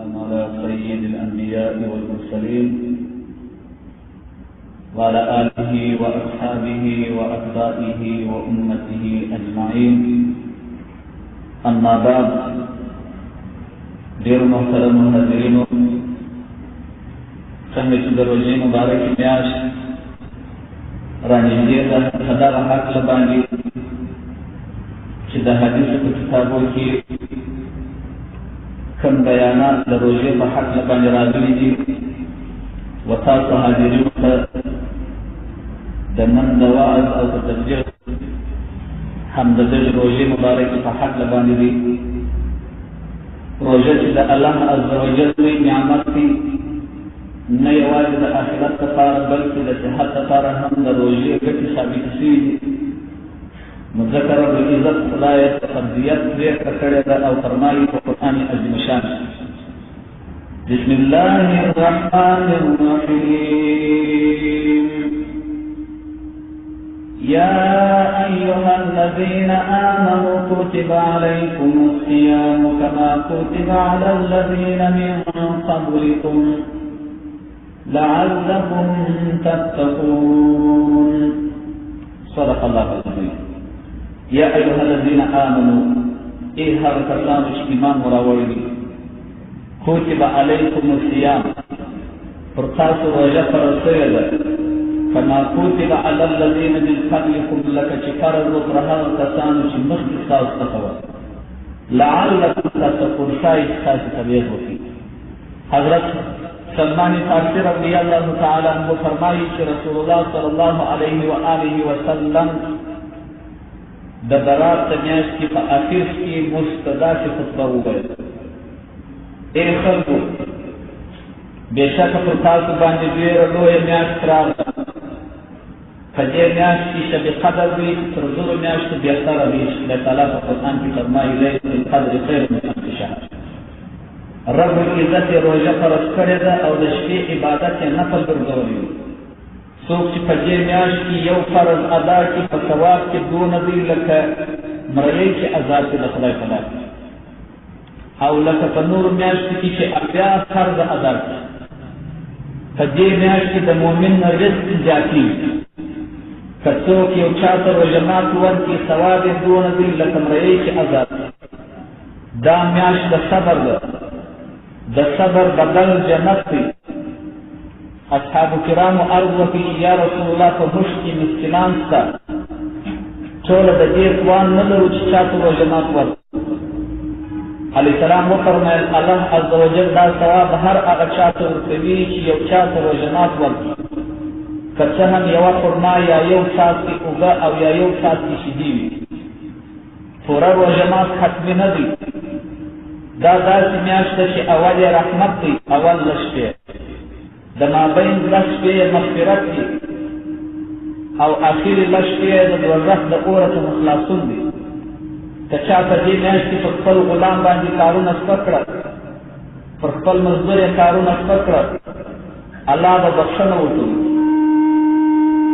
والسلام على سيد الأنبياء والمرسلين وعلى آله وأصحابه وأتباعه وأمته أجمعين. أما بعد، ډېر محترم حاضرینو، څنګه چې د روژې مبارکې میاشت رانږدې ده، په دغه هکله باندې چې د حدیثو په کتابو کې کوم بیانات د روژې په هکله باندې راغلي دي، و تاسو حاضرینو ته د نن د وعظ او د تبلیغ هم د دغې روژې مبارکې په هکله باندې دي. روژه چې د الله عز وجل لوی نعمت دی، نه یوازې د آخرت لپاره بلکې د صحت لپاره هم د روژې ګټې ثابتې شوي دي. نو ځکه رب العزت خدای د فرضیت پرېکړه کړې ده او فرمایي په قرآن عظیم شان: بسم الله الرحمن الرحیم يا أيها الذين آمنوا كتب عليكم الصيام كما كتب على الذين من قبلكم لعلكم تتقون. صدق الله العظيم. يا أيها الذين آمنوا هر کسان چې ایمان وراوړي دي، كتب عليكم الصيام، پر تاسو روژه فرض شوې ده، كما كتب على الذين من قبلكم، لکه چې فرض وکړه هغه کسانو چې مخکې ستاسو څخه وه، لعلکم تتقون، شاید تاسو تبعیض وکړي. حضرت سلمان فارسی رضی اللہ تعالی عنہ فرمایي چې رسول الله صلی الله علیه و آله وسلم د برات د میاشتې په اخر کې مستداسې خطبه وویل: ای خلکو، بېشکه پر تاسو باندې ډېره لویه میاشت راغله. په دې میاشت کې شب قدر وي، تر زرو میاشتو بهتره وي. خدای تعالی په قرآن کې فرمایي: لیلة القدر خیر من ألف شهر. رب العزت روژه فرض کړې ده او د شپې عبادت یې نفل ګرځولی وي. څوک چې په دې میاشت کې یو فرض ادا کړي، په ثواب کې دونه دی لکه مرغۍ چې ازاد کړي د خدای په لار کې، او لکه په نورو میاشتو کې چې 80 فرض ادا کړي. په دې میاشت کې د مؤمن نه رزق زیاتېږي. که څوک یو چا ته روژه ماتي ورکړي، ثواب یې دونه دی لکه مرغۍ چې ازاد کړي. دا میاشت د صبر ده، د صبر بدل جنت دی. اصحاب کرامو عرض وکړي: یا رسول الله، په موږ کې مسکینان شته، ټوله د دې توان نه لرو چې چا ته روژه مات ورکړو. علیه السلام وفرمیل: الله عز وجل دا ثواب هر هغه چا ته ورکوي چې یو چا ته روژه مات ورکړي، که څه هم یوه خرما یا یو څاڅکي اوبه او یا یو څاڅکي شیدې وي. پوره روژه مات حتمي نه دی. دا داسې میاشت ده چې اول یې رحمت دی، اول لږ شپې، د مابین لږ شپې یې مغفرت دی، او اخر لږ شپې یې د دوزخ د اوره څخه خلاصون دی. که چا په دې میاشت کې پر خپل غلام باندې کارونه سپک کړه، پر خپل مزدور یې کارونه سپک کړه، الله به بخښنه وکړي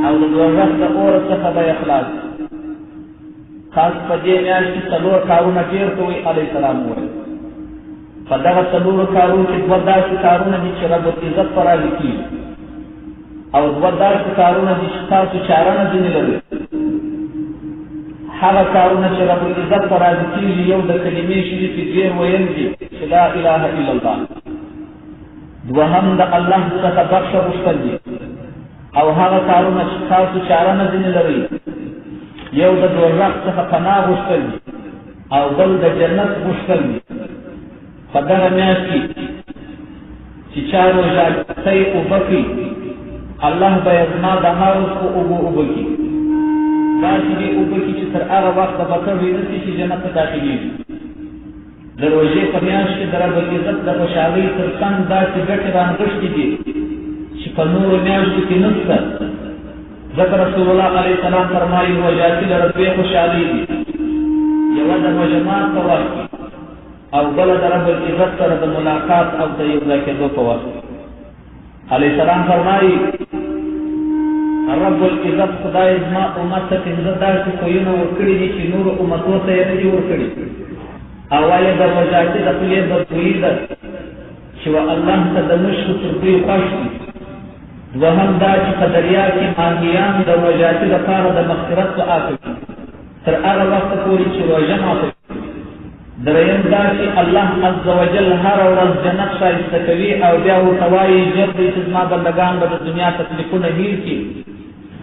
او د دوزخ د اوره څخه به یې خلاص. خاص په دې میاشت کې 4 کارونه ډېر کوئ. علیه السلام وویل: په دغه 4 کارونو کې 2 داسې کارونه دي چې رب العزت په راضي کېږي، او 2 داسې کارونه دي چې تاسو چاره نه ځینې لرئ. هغه کارونه چې رب العزت په راضي کېږي، یو د کلمې شریفې ډېر ویل دي چې لا اله الا الله، دوهم د الله څخه بخښه غوښتل دي، او هغه کارونه چې تاسو چاره نه ځینې لرئ، یو د دوزخ څخه پناه غوښتل دي او بل د جنت غوښتل دي. په دغه میاشت کې چې چا روژه کوي اوبه کوي، الله به یې زما د حوض په اوبو اوبه کړي. داسې دې اوبه کړي چې تر هغه وخته به کړی نه شي چې جنت ته داخلېږي. د روژې په میاشت کې د رب العزت د خوشحالۍ تر څنګ داسې ګټې رانغښتې دي چې په نورو میاشتو کې نشته. ځکه رسول الله علیه السلام فرمایي: روژاتي لره 2 خوشحالۍ دي، یوه د روژه مات په وخت کې، او بله د رب العزت سره د ملاقات او د یو ځای کېدو په وخت. علیه السلام فرمایي: رب العزت خدای زما امت ته 15 داسې خویونه ورکړي دي چې نورو امتو ته یې نه دي ورکړي. اول یې د روژاتي د خولې بدبویي ده، چې الله ته د نشو تر دوی خوښ دي. دوهم دا چې په دریا کې ماهیان د روژاتي لپاره د مغفرت دعا کوي تر هغه وخته پورې چې روژه ماته شي. دریم دا چې الله عز وجل هره ورځ جنت ښایسته کوي او بیا ورته وایي ژر دی چې زما بندګان به د دنیا تکلیفونه هیر کړي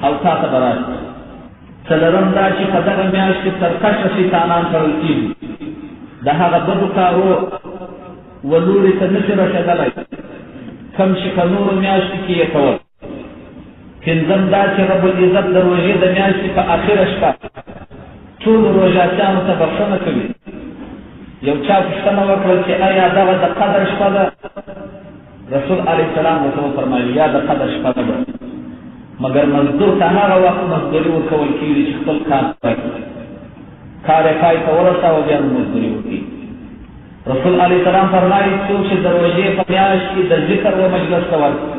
او تا ته به راشي. څلورم دا چې په دغه میاشت کې سرکشه شیطانان تړل کېږي، د هغه بدو کارو و لوري ته نشي رسېدلی کوم چې په نورو میاشتو کې یې کول. پنځم دا چې رب العزت د روژې د میاشتې په اخره شپه ټولو روژاتیانو ته بخښنه کوي. یو چا پوښتنه وکړل چې آیا دغه د قدر شپه ده؟ رسول علیه السلام ورته وفرمایل یا د قدر شپه نه ده، مګر مزدور ته هغه وخت مزدوري ورکول کېږي چې خپل کار پای کار یې پای ته ورساوه بیا نو مزدوري وکړي. رسول علیه السلام فرمایي څوک چې د روژې په میاشت کې د ذکر و مجلس ته ورځي،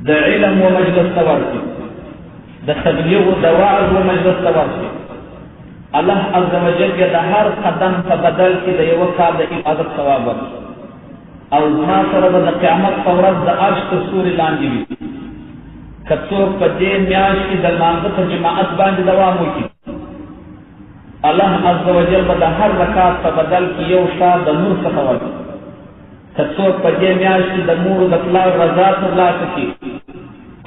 د علم و مجلس ته ورځي، د تبلیغ و د وعظ و مجلس ته ورځي، الله عز وجل د هر قدم په بدل کې د یوه کال د عبادت ثواب ورکړي او زما سره به د قیامت په ورځ د عرش تر سوري لاندې وي. که څوک په دې میاشت کې د لمانځه په جماعت باندې دوام وکړي، الله عز وجل به د هر رکعت په بدل کې یو شا د نور څخه ورکړي. که څوک په دې میاشت کې د مور د پلار رضا ترلاسه کړي،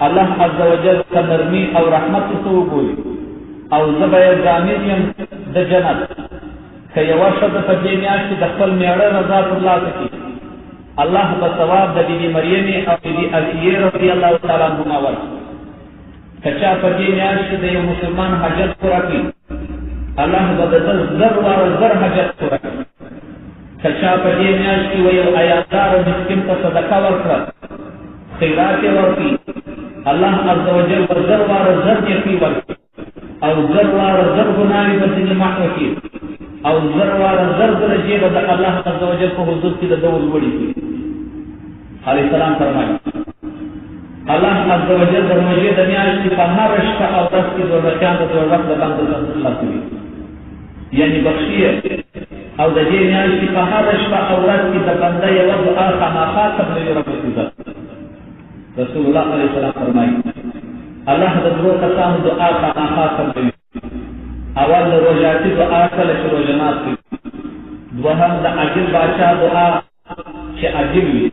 الله عز وجل ته نرمي او رحمت ورته وګوري او زه به یې ضامن یم د جنت. که یوه ښځه په دې میاشت کې د خپل مېړه رضا ترلاسه کړي، الله به ثواب د بیبي مریمې او بیبي اسیې رضی الله تعالی عنهما ورکړي. که چا په دې میاشت کې د یو مسلمان حاجت پوره کړي، الله به د ده زر واره زر حاجت پوره کړي. که چا په دې میاشت کې یو عیادار مسکین ته صدقه ورکړه، خیرات یې ورکړي، الله عز وجل به زر واره زر نیکي ورکړي او زر واره زر ګناهې به ځینې محو کړي او زر واره زر درجې به د الله عز وجل په حضور کې د ده ورلوړې کړي. علیه السلام فرمایي الله عز وجل د روژې د میاشتې په هره شپه او ورځ کې دوزخیان د دوزخ د بند خلاص کوي، یعنې بخښي او د دې میاشتې په هره شپه او ورځ کې د بنده یوه دعا خامخا قبلوي رب العزت. رسول الله علیه السلام فرمایي الله د دوو کسانو دعا خامخا قبلوي. اول د روژاتي دعا کله چې روژه مات وي، دوهم د عاجل باچا دعا چې عاجل وي،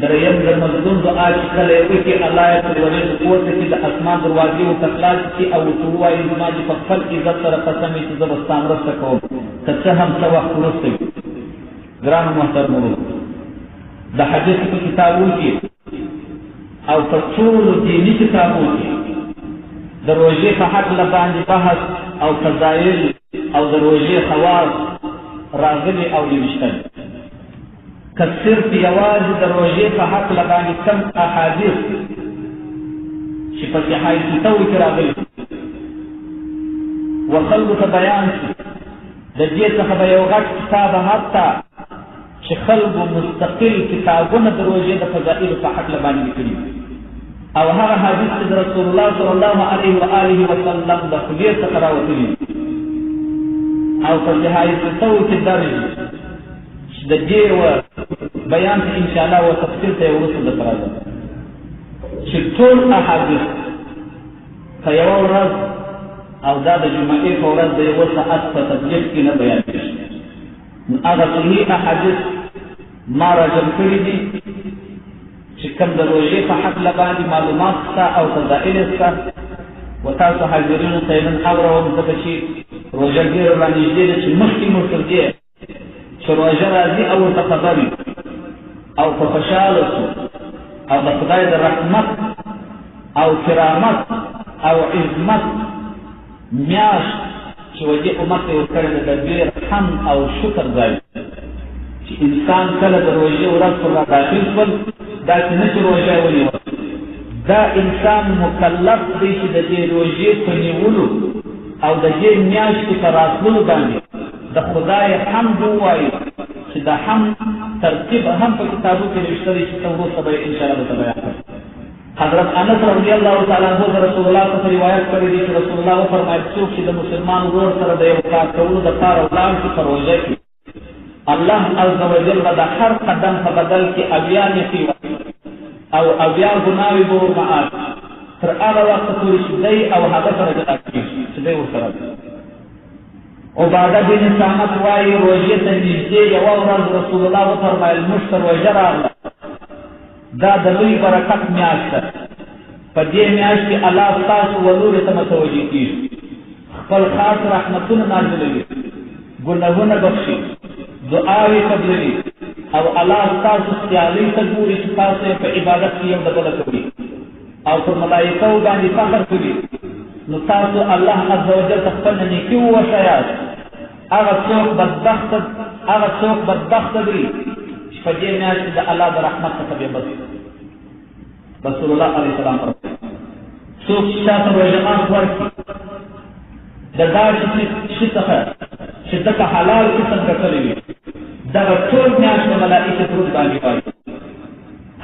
دریم د مظلوم دعا چې کله یې وکړي الله یې تر ورځې پورته کړي، د اسمان دروازې ورته خلاص کړي او ورته ووایي زما دې په خپل عزت سره قسم وي چې زه به ستا مرسته کوم که څه هم څه وخت وروسته وي. ګرانو محترمو، د حدیث په کتابونو کې او په ټولو دیني کتابونو کې د روژې په هکله باندې بحث او فضایل او د روژې خواص راغلي او نوشتل. که صرف یوازې د روژې په هکله باندې کم احادیث چې په حدیثو کې راغلي و خلکو ته بیان شي، د دې څخه به یو غټ کتاب حتی چې خلکو مستقل کتابونه د روژې د فضایلو په هکله باندې لیکلي او هغه حدیث چې د رسول الله صلی الله علیه و آله وسلم د خولې څخه راوتلي او په حدیثو کې درج د دې بیان ته انشاءالله و تفصیل ته وروسته درته راځم چې ټول احادیث په یوه ورځ او دا د جمعې په ورځ د یوه ساعت په تبلیغ کې نه بیان کېږي. نو هغه صحیح احادیث ما راجم کړي دي چې کوم د روژې په هکله باندې معلومات شته او فضایل شته و تاسو حاضرینو ته یې نن اورم ځکه چې روژه ډېره رانږدې ده چې مخکې مو تر دې چې روژه راځي او ورته خبر وي او په خوشحاله شو او د خدای د رحمت او کرامت او عظمت میاشت چې وجې امت یې ورکړې ده د ډېر حمد او شکر ځای چې انسان کله د روژې ورځ پر را داخل شول داسې نه چې روژه یې ونیول، دا انسان مکلف دی چې د دې روژې په نیولو او د دې میاشتې په راتللو باندې د خدای حمد ووایي چې د حمد ترتیب هم په کتابو کې نوشته دی چې ته وروسته به یې انشاءالله درته بیان کړم. حضرت انس رضی الله تعالی عنه د رسول الله څخه روایت کړی دی چې رسول الله وفرمایل څوک چې د مسلمان ورور سره د یو کار کولو دپاره ولاړ شي په روژه کې الله عز وجل د هر قدم په بدل کې اویا نفي او اویا ګناوي به معاف تر هغه وخت پورې چې دی او هغه سره جدا کېږي چې دی ورسره عباده بن صامت وایي روژې ته نږدې یوه ورځ رسول الله وفرمایل موږ ته روژه راغله دا د لوی برکت میاشت ده په دې میاشت کې الله ستاسو ولورې ته متوجه کېږي خپل خاص رحمتونه نازلوي ګناهونه بخښي دعاوې قبلوي او الله ستاسو سیالۍ ته ګوري چې تاسو یې په عبادت کې یو د بله کوي او پر ملایکو باندې فخر کوي نو تاسو الله عز وجل ته خپل نیکي ووښیاست هغه څوک بدبخت دی چې په دې میاشت کې د الله د رحمت څخه بېبس رسول الله علیه السلام فرمایي څوک چې تاسو روژه مات ورکړي د داسې شي څخه چې ځکه حلال قسم ګټلی وي دغه ټول میاشت د ملایکې درود باندې وایي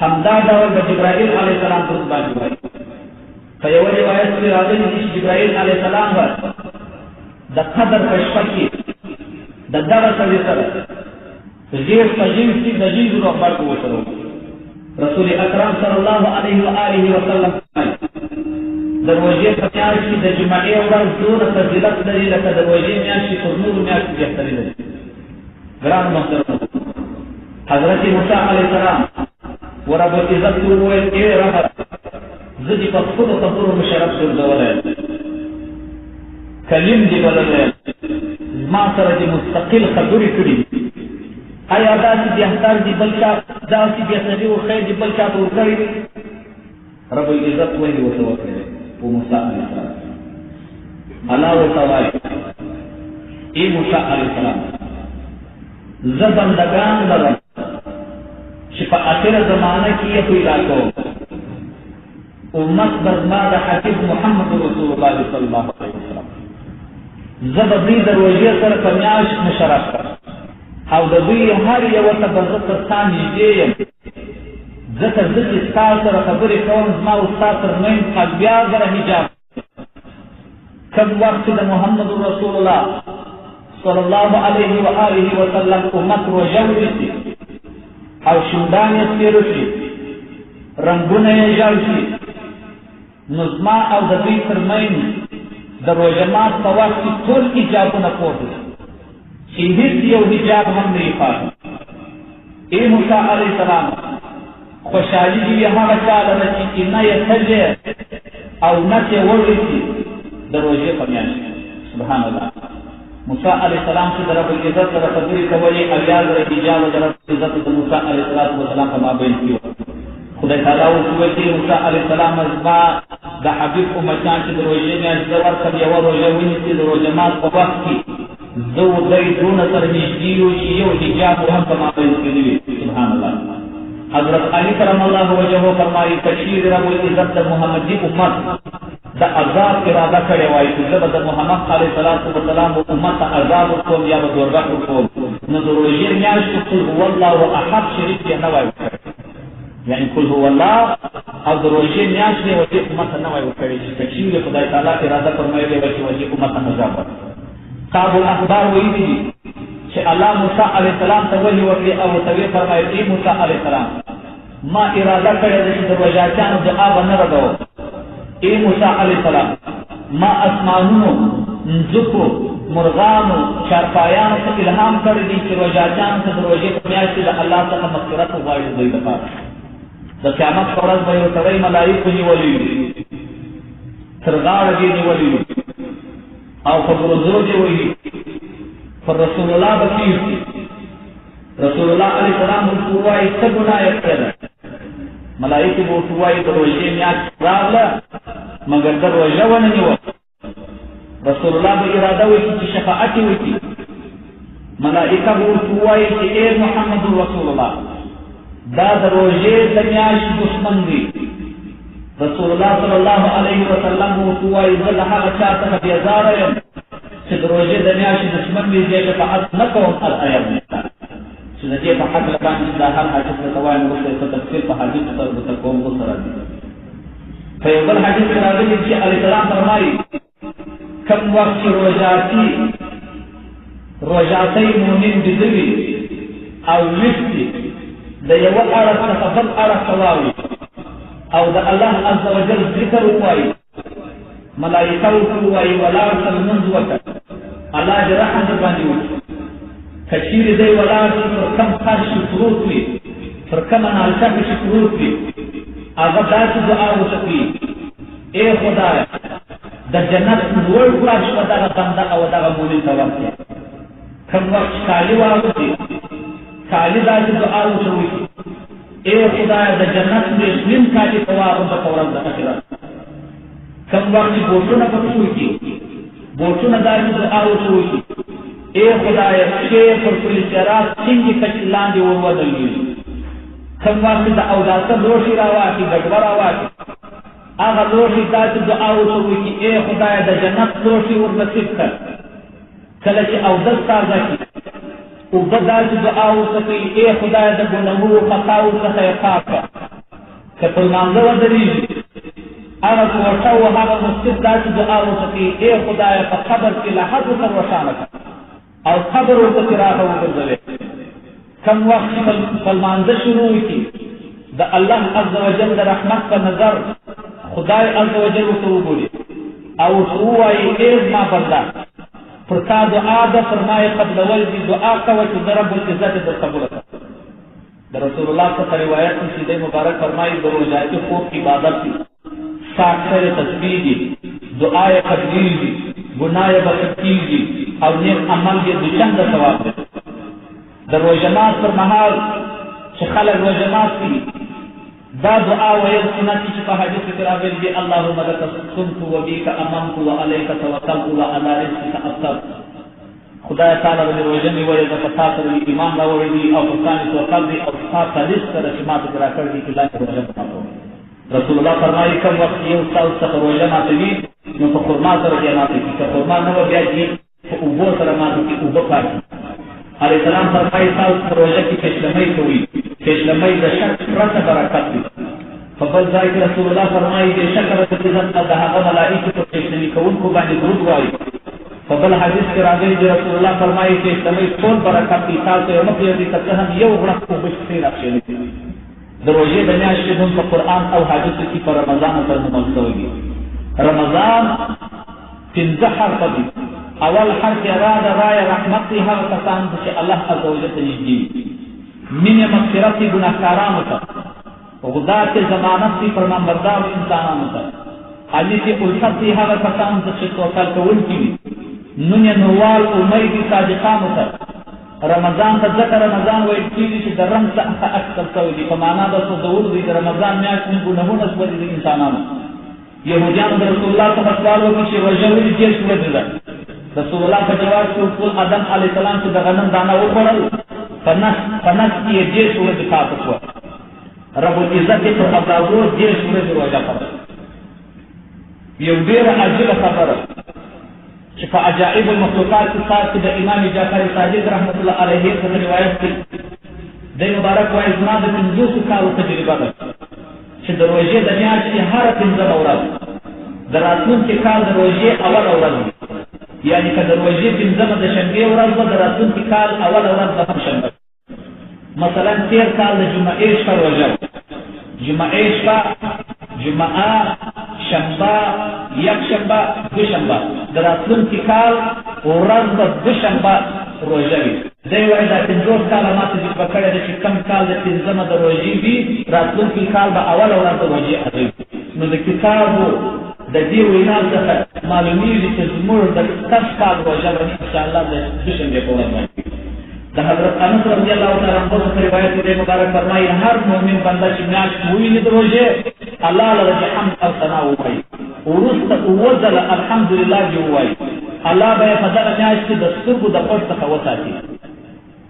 همدا ډول د جبرائیل علیه السلام درود باندې وایي په یوه روایت کې راغلي دي چې جبرائیل علیه السلام به د قدر په شپه کې د دغه سړي سره غیر په جنس کې د جیزو د غبرګو ورسره رسول اکرم صلی الله علیه و آله وسلم د روژې په میاشت کې د جمعې ورځ دومره فضیلت لري لکه د روژې میاشت چې پر نورو میاشتو بهتري لري ګران محترمو حضرت موسی علیه السلام ورب العزت وویل ای ربه زه دې په خپلو خبرو مشرف ګرځولی یم کلیم دې بللی یم زما سره دې مستقل خبرې کړي آیا داسې بهتر دي بل چا داسې بهتري و خیر دي بل چا ته ورکړی دي رب العزت وحي ورته وکړی په موسی علیه السلام الله ورته وایي ای موسی علیه السلام زه بندګان لرم چې په آخره زمانه کې یې پیدا کوم امت به زما د حبیب محمد رسول الله صلی الله علیه وسلم زه به دوی د روژې سره په میاشت مشرف کړم او د دوی هر یوه ته به زه تر تا نږدې یم ځکه زه چې ستا سره خبرې کوم زما او ستا ترمنځ اویا زره حجاب کوم وخت چې د محمد رسول الله صلی الله علیه و آله وسلم امت روژه ونیسي او شودان یې تېر شي رنګونه یې ژړ شي نو زما او د دوی ترمنځ د روژه مات په وخت کې ټول حجابونه پورته شي چې هېڅ یو حجاب هم نه وي پاتې ای موسی علیه السلام خوشحالي دې وي هغه چا لره چې نه یې ښځې او نه چې وړی شي د روژې په میاشت سبحان الله موسی علیه السلام چې د رب العزت سره خبرې کولې اویا زره حجاب د رب العزت د موسی علیه السلام په مابین کې وو خدای تعالی ورته وویل چې موسی علیه السلام زما د حبیب امتیان چې د روژې میاشت زه ورکړم یوه روژه ونیسي د روژه مات په وخت کې زه و دوی دونه سره نږدې یو چې یو حجاب هم په مابین کې نه وي سبحان الله حضرت علی کرم الله وجهه فرمایي که چیرې رب العزت د محمدي امت د عذاب اراده کړې وای چې زه به د محمد علیه السلام امت ته عذاب ورکوم یا به دوزخ ورکوم نو د روژې میاشت قل هو الله احد شریک یې نه وای ورکړی یعنی قل هو الله او د روژې میاشت یې وجې امت ته نه وای ورکړی چې که چیرې خدای تعالی اراده فرمایلې وه چې وجې امت ته عذاب ورکړي کعب الاحبار ویلي دي چې الله موسی علیه السلام ته وحي وکړي او ورته ویې فرمایل ای موسی علیه السلام ما اراده کړې ده چې د روژاتیانو دعا به نه ردوم ای موسی علیه السلام ما اسمانونو مځکو مرغانو چارپایانو ته الهام کړی دی چې روژاتیانو ته د روژې په میاشت کې د الله څخه مغفرت وغواړي د دوی لپاره د قیامت په ورځ به یو سړی ملایکو نیولی وي تر غاړه دې نیولی وي او په بروزو دې وایي پر رسول الله به کېږي رسول الله علیه السلام ورته ووایي څه ګناه یې کړې ده ملایکې به ورته ووایي د روژې میاشت راغله مګر د روژه ونه نیوه رسول الله به اراده وکړي چې شفاعت یې وکړي ملائکه به ورته ووایي چې ای محمد رسول الله دا د روژې د میاشت دشمن دی رسول الله صلی الله علیه وسلم به ورته ووایي زه د هغه چا څخه بېزاره یم چې د روژې د میاشتې دشمن دی دې شفاعت نه کوم الایم چې د دې په حق باندې دا هر حدیث درته وایم وروسته یې په تفصیل په حدیث سره درته کوم وروسته راځي په یو بل حدیث کې راغلي چې علیه السلام فرمایي کوم وخت چې روژاتي مؤمن بیده وي او ویستی د یو اړخ څخه بل اړخ ته واوړي او د الله عز وجل ذکر ووایي، ملائکه ورته ووایي ولاړ شه لمونځ وکړه، الله دې رحم در باندې وکړي. که چیرې دی ولاړ شي پر کوم خاص شي پروت وي، پر کومه نالچه کې چې پروت وي، هغه داسې دعا ورته کوي: ای خدایه د جنت لوړ فرش به دغه بنده او دغه مؤمن ته ورکړي. کوم وخت چې کالي واغوندي، کالي داسې دعا ورته وکړي: ای خدایه د جنت نیم کالي په واغونده په ورځ د آخرت. کوم وخت چې بوټونه پکې وکړي، بوټونه داسې دعا ورته وکړي: ای خدایه پښې پر پلي صراط ټینګې کچې لاندې وودرېږي. کوم وخت د اوداسه لوښي راواخلي، ګډوه راواخلي، هغه لوښي داسې دعا ورته وکړي: ای خدایه د جنت لوښي ور نصیب کړه. کله چې اودس تازه کړي، اوبه داسې دعا ورته کوي: ای خدایه د ګناهونو خطاو څخه یې پاک کړه. که په لمانځه ودرېږي، هغه کوټه و هغه مسجد داسې دعا ورته کوي: ای خدایه په قبر کې له حد سره روښانه کړه او قبر ورته راغه وګرځوي. کم وخت چې په لمانځه شروع وکړي، د الله عز وجل د رحمت په نظر خدای عز وجل ورته وګوري او ورته ووایي: ای زما بنده، پر تا دعا ده، فرمایي قبلول دي، دعا کوه چې زه رب العزت در قبوله کړم. د رسول الله څخه روایت دی چې دی مبارک فرمایي: د روژایتي خوب عبادت دی، ساک سره تسبیح دي، دعا یې قبلیږي، ګناه یې بخښل کېږي او نیک عمل یې دوچنده ثواب دی. د روژه مات پر مهال چې خلک روژه مات کړي، دا دعا ویل سنت چې په حدیث کې راغلي دي: اللهم لك صمت وبك امنت وعليك توکلت وعلى رزقك افطرت. خدای تعالی د روژه نیولې ده، په تا سره ایمان راوړی دي او په تا مې توکل دی او ستا په رزق سره چې ما ته راکړی دي چې لا روژه ماتوم. رسول الله فرمایي: کوم وخت یو ستاسو څخه روژه ماتوي، نو په خرما سره یې ماتوي. که خرما نه وه، بیا چې په اوبو سره ماتوي، اوبه پاکي. علیه السلام فرمایي: تاسو په روژه کې پیشلمۍ کوئ، پیشلمۍ د شک پرته برکت دی. په بل ځای کې رسول الله فرمایي: بېشکه رب العزت د هغه ملایکو په پیشلمي کوونکو باندې درود وایي. په بل حدیث کې راغلي دي رسول الله فرمایي: پیشلمۍ ټول برکت دی، تاسو یې مه پرېږدئ که څه هم یو غړپ اوبه شپې راکښېنوي. د روژې د میاشتې نوم په قرآن او حدیثو کې په رمضان سره نومول شوی دی. رمضان 15 حرفه دي. اول حرف یې را ده، رایه رحمت دی، هغه کسان چې الله عز وجل ته نږدې وي. مینې مغفرت دی ګناهکارانو ته، غدات ضمانت دی فرمانبردارو انسانانو ته. الف الفت دی هغه کسان چې توکل کوونکي وي. نون یې نوال امید دی صادقانو ته. رمضان ته ځکه رمضان ویل کېږي چې د رمز څخه اخیستل شوی دی، په معنا د سوځولو دی. د رمضان میاشت نه ګناهونه سوځي د انسانانو. یهودیانو د رسول الله څخه سوال وکړي چې روژه ولې 10 ورځې ده؟ رسول الله په جواب کې ټول آدم علیه السلام چې د غنم دانه وخوړل، په نس کې یې 10 ورځې پاتې شوه. رب العزت یې پر ابرارو 10 ورځې روژه فرض. یو ډېره عجیبه خبره چې په عجائب المخلوقات کې د امام جعفر صادق رحمت الله علیه څخه روایت دی. دی مبارک وایي: زما د 50 کالو تجربه ده چې د روژې د میاشتې هره 15 ورځ د راتلونکي کال د روژې اوله ورځ وي، یعنې که د روژې 15 د شنبې ورځ به د راتلونکي کال اوله ورځ د پنجشنبه. مثلا تېر کال د جمعې شپه روژه، جمعې شپه، جمعه، شنبه، یکشنبه، دوشنبه، د راتلونکي کال ورځ به دوشنبه روژه وي. دی وایي دا 50 کاله ما تجربه کړې ده چې کوم کال د 15 د روژې وي، راتلونکي کال به اوله ورځ د روژې اخلي. نو د کتابو د دې وینا څخه معلومیږي چې زموږ د 10 کال روژه به انشاءالله د دوشنبې په ورځ باندې. د حضرت انس رضی الله تعالی عنه څخه روایت دی، مبارک فرمایي: هر مؤمن بنده چې میاشت وویني د روژې، الله له حمد او ثنا ووایي، وروسته اووه ځله الحمدلله دې ووایي. الله به یې په دغه میاشت کې د سترګو د پټ څخه وساتي،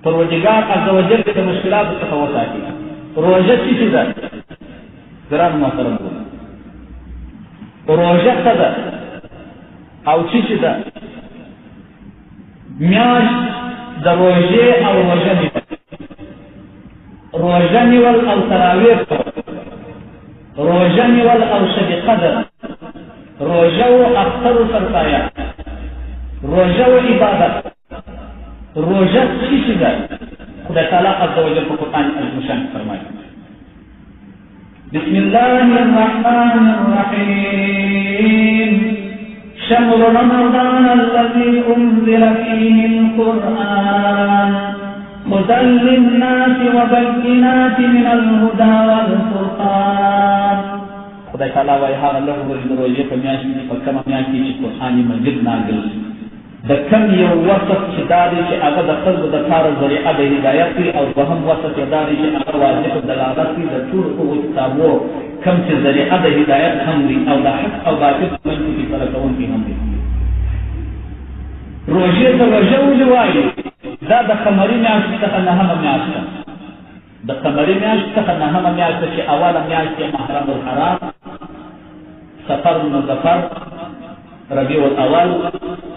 پروردګار عز وجل د مشکلاتو څخه وساتي. روژه څه ده؟ ګرانو محترمو، روژه څه ده او څه ده؟ میاشت د روژې او روژه نیول، روژه نیول او تراویح کول، روژه نیول او شب قدر، روژه و اختر سرسایه، روژه و عبادت. روژه څه ده؟ خدای تعالی عز وجل په قرآن عظیم فرمایي بسم الله الرحمن الرحيم شهر رمضان الذي أنزل فيه القرآن هدى للناس وبينات من الهدى والفرقان خدای تعالی وايي هغه له ورځې روزه په میاشت کې په کومه میاشت کې چې قرآن مجید نازل د کم یو وسط چې دا دی چې هغه د خلکو د کار ذریعه د هدایت وي او دوهم وسط یې دا دی چې هغه واضح دلالت وي د ټولو هغو کتابو کم چې ذریعه د هدایت هم وي او د حق او باطل منځ کې فیصله کوونکي هم وي روژې ته روژه ولې وایي دا د قمري میاشتې څخه نهمه میاشت ده د قمري میاشت څخه نهمه میاشت ده چې اوله میاشت یې محرم الحرام سفر مظفر ربيع الأول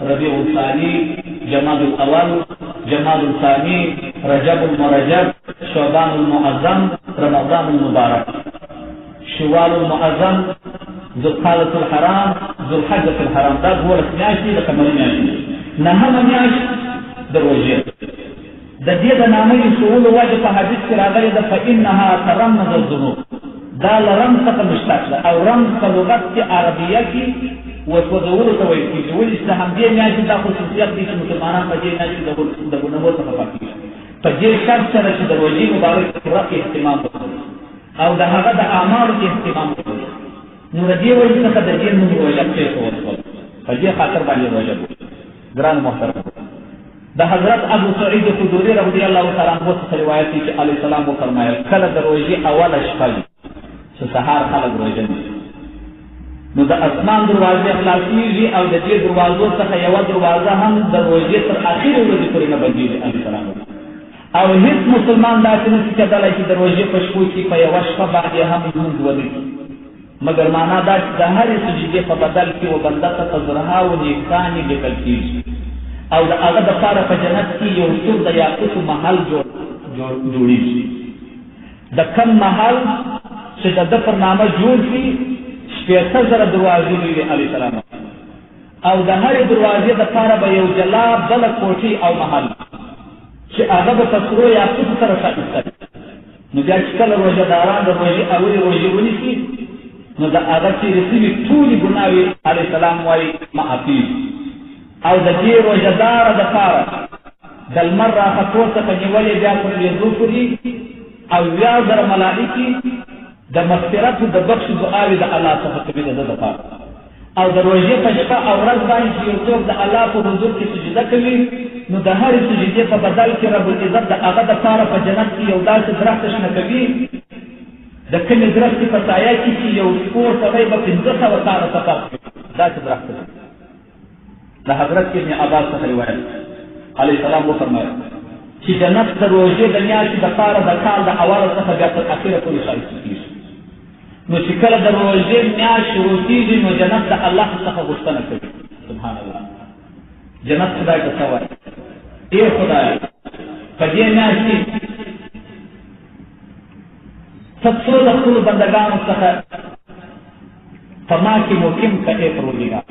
ربيع الثاني جماد الأول جماد الثاني رجب المرجب شعبان المعظم رمضان المبارك شوال المعظم ذو القعدة الحرام ذو الحجة الحرام دا هو الاسمياشتي دا قمري میاشتي نهم میاشت دروجه دا دې د نامې سوول واجب په حدیث کې راغلي ده فإنها ترمز الذنوب دا لرم څخه مشتق ده او رم په لغت کې عربیه کې وسوځولو ته وایي چې ولې اسلام دې میاشتې دا خصوصیت دي چې مسلمانان په دې میاشتې د ګناهونو څخه پاک دي په دې شرط سره چې د روژې مبارک پوره اهتمام وکړي او د هغه د اعمالو اهتمام وکړي نو د دې وجې څخه د دې نوم روژه کېښودل په دې خاطر باندې روژه ګران محترم د حضرت ابو سعید خدری رضی الله تعالی عنہ څخه روایت دی چې علیه السلام وفرمایل کله د روژې اوله شپه چې سهار خلک روژه نیسي نو د اسمان دروازې خلاصېږي او د دې دروازو څخه یوه دروازه هم د روژې تر اخرې ورځې پورې نه بندېږي علیه السلام او هېڅ مسلمان داسې نشي کېدلی چې د روژې په شپو کې په یوه شپه باندې هم لمونځ ونه کړي مګر معنا دا چې د هرې سجدې په بدل کې و بنده ته زرهاو نیکانې لیکل کېږي او د هغه دپاره په جنت کې یو څو د یاقوتو محل جوړېږي د کم محل چې د ده پر نامه جوړ شي 80,000 دروازې وي علیه السلام او د هرې دروازې دپاره به یو جلا بله کوټې او محل چې هغه به په سرو یاقوتو سره ښایسته نو بیا چې کله روژهداران د روژې اولې روژې ونیسي نو د هغه تېرې سوي ټولې ګناوې علیه السلام وایي معافېږي او د دې روژهداره دپاره د لمر راختو څخه نیولې بیا تر لوېدو پورې او 1000 ملایکې د مغفرت د بخش دعاوې د الله څخه کوي د ده دپاره او د روژې په شپه او ورځ باندې چې یو څوک د الله په حضور کې سجده کوي نو د هرې سجدې په بدل کې رب العزت د هغه دپاره په جنت کې یو داسې درخت شنه کوي د کومې درختې په سایه کې چې یو سپور سړی به 500 کاله سفر کوي داسې درخت دی د حضرت ابن عباس څخه روایت علیه السلام وفرمایل چې جنت د روژې د میاشتې دپاره د کال د اوله څخه بیا تر اخره پورې ښایسته کېږي نو چې کله د روژې میاشت شروع کېږي نو جنت د الله څخه غوښتنه کوي سبحان الله جنت خدای ته څه وایي ای خدای په دې میاشت کې ته څو د خپلو بندګانو څخه په ما کې مقیم که ای پروردګار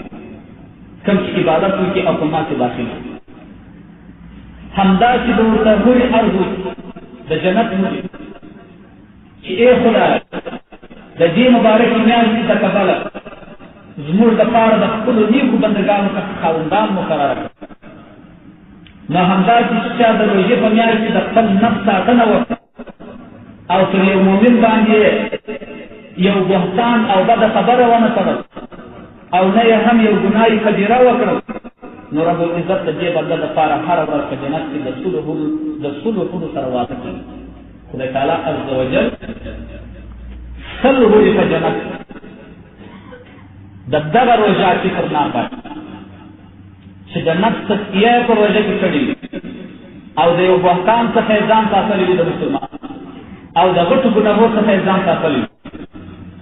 کوم چې عبادت وکړي او په ما کې داخل شي همداسې به ورته هورې عرض وکړي د جنت مجھے چې ای خدای د دې مبارکې میاشتې د کبله زموږ دپاره د خپلو نیکو بندګانو څخه خاوندان مقرره کړه نو همداسې چې چا د روژې په میاشت کې د خپل نفس ساتنه وکړه او پر یو مؤمن باندې یو بهتان او بده خبره ونه تړل او نه یې هم یو ګناه کبیره وکړل نو رب العزت د دې بنده دپاره هره ورځ په جنت کې د سلو حورو سره واده کوي خدای تعالی عز وجل سل حورې په جنت د دغه روژه فکر نه پاتې چې د نفس تزکیه په روژه کې کړې او د یو بهتان څخه یې ځان ساتلی وي د مسلمان او د غټو ګناهو څخه یې ځان ساتلی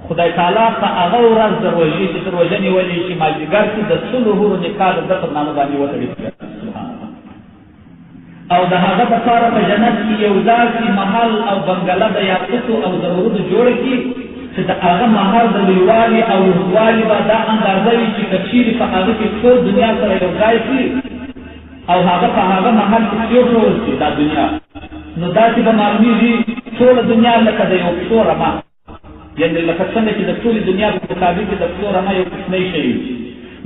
خدای تعالی په هغه ورځ د روژې چې تر روژه نیولې شي مازدیګر کې د سلو حورو نکاح د ده پر نامه باندې وتړي او د هغه دپاره په جنت کې یو داسې محل او بنګله د یاقوتو او زمرودو جوړه کړي چې د هغه محل د لویوالي او اوږدوالي به دا اندازه وي چې که چیرې په هغه کې ټول دنیا سره یو ځای شي او هغه په هغه محل کې پرېښودل شي دا دنیا نو داسې به معلومیږي ټوله دنیا لکه د یو پښو رمه، یعنې لکه څنګه چې د ټولې دنیا په مقابل کې د پښو رمه یو کوچنی شی،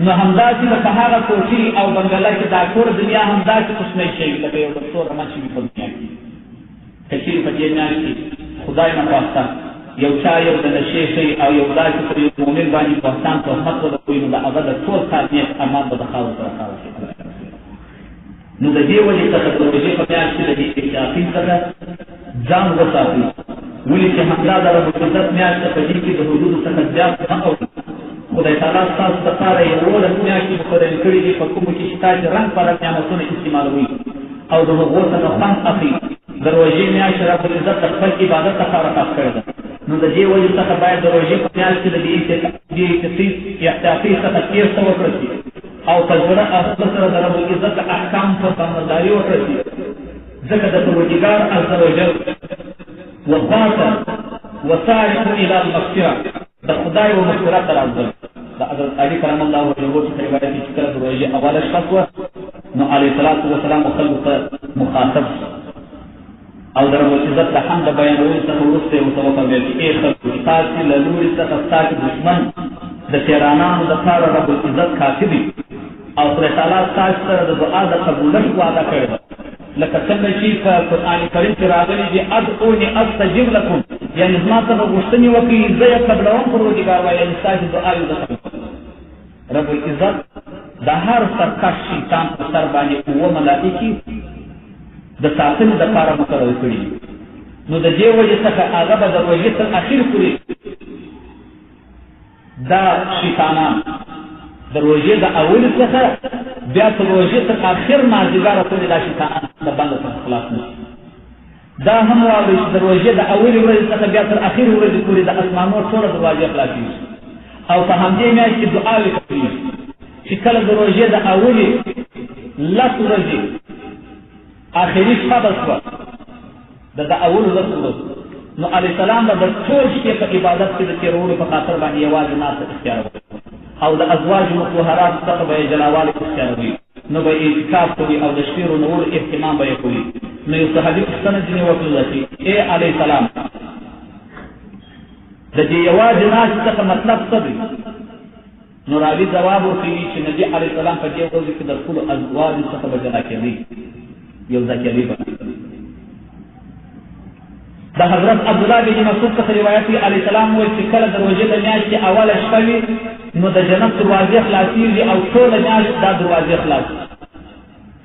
نو همداسې به په هغه کوټې او بنګله کې دا ټوله دنیا همداسې کوچنی شی لکه یو د پښو رمه چې وي په دنیا کې. که چېرې په دې میاشت کې خدای نخواسته یو چا یو د نشې شی او یو داسې پر یو مؤمن باندې بهتان تهمت ولګوي، نو د هغه د ټول کال نیک اعمال به د خاورو سره خاوره شي. نو د دې وجې څخه د روژې په میاشت کې د دې احتیاطي څخه ځان وساتئ، ولې چې همدا د رب العزت میاشت په دې کې د حدودو څخه زیات مه اورئ. خدای تعالی ستاسو دپاره یولس میاشتې مقررې کړي دي، په کومو کې چې تاسې رنګ په رنګ نعمتونه استعمالوئ او د هغو څخه خوند اخلئ. د روژې میاشت رب العزت د خپل عبادت لپاره خاص کړې ده، نو د دې وجې څخه باید د روژې په میاشت کې د دې احتیاطي څخه تېر وکړل شي او په زړه اخته سره د رب العزت احکام په سمداري وکړل شي، ځکه د پروردګار عز وجل وفاته وسارق الى المغفره د خدای و مغفرت ته راځي. د حضرت علي کرم الله وجهه څخه روایت دی چې کله د روژې اوله شپه وه، نو علیه الصلاة والسلام خلکو ته مخاطب او د رب العزت د حمد بیانولو څخه وروسته یې ورته وفرمیل چې ای خلکو، ستاسې له لورې څخه ستاسې دښمن د تیرانانو دپاره رب العزت کافي دی او خدای تعالی ستاسې سره د دعا د قبولښت وعده کړې ده، لکه څنګه چې په قرآن کریم کې راغلي دي ادعوني استجب لکم، یعنې زما څخه غوښتنې وکړئ زه یې قبلوم پروردګار وایي، یعنې ستاسې دعا یې وکړئ. رب العزت د هر سرکش شیطان په سر باندې 7 ملائکې د ساتنې دپاره مقرر کړي، نو د دې وجې څخه هغه به د روژې تر اخر پورې دا شیطانان د روژې د اولې څخه بیا تر روژې تر اخر مازدیګره پورې دا شیطانان د بنده څخه خلاص نه شي. دا هم واورئ چې د روژې د اولې ورځې څخه بیا تر اخر ورځې پورې د اسمانونو ټوله دروازې خلاصېږي او په همدې میاشت کې دعاوې کوي چې کله د روژې د اولې 10 ورځې آخري شپه به شوه د اولو 10 ورځو، نو علیه السلام به د ټول شپې په عبادت کې د تېرولو په خاطر باندې یوازې ناسته اختیاروي او د ازواجو مطهراتو څخه به یې جلاوالی اختیاروي، نو به یې اعتکاف کوي او د شپې رونولو اهتمام به یې کوي. نو یو صحابي پوښتنه ځینې وکړله چې ای علیه السلام، د دې یوازې ناستې څخه مطلب څه دی؟ نو راوي ځواب ورکوي چې نبي علیه السلام په دې ورځو کې د خپلو ازواجو څخه به جلا کېدی، یو ځای کېدی به. د حضرت عبدالله بن مسعود څخه روایت دی، علیه السلام وایي چې کله د روژې د میاشتې اوله شپه وي، نو د جنت دروازې خلاصېږي او ټوله میاشت دا دروازې خلاص،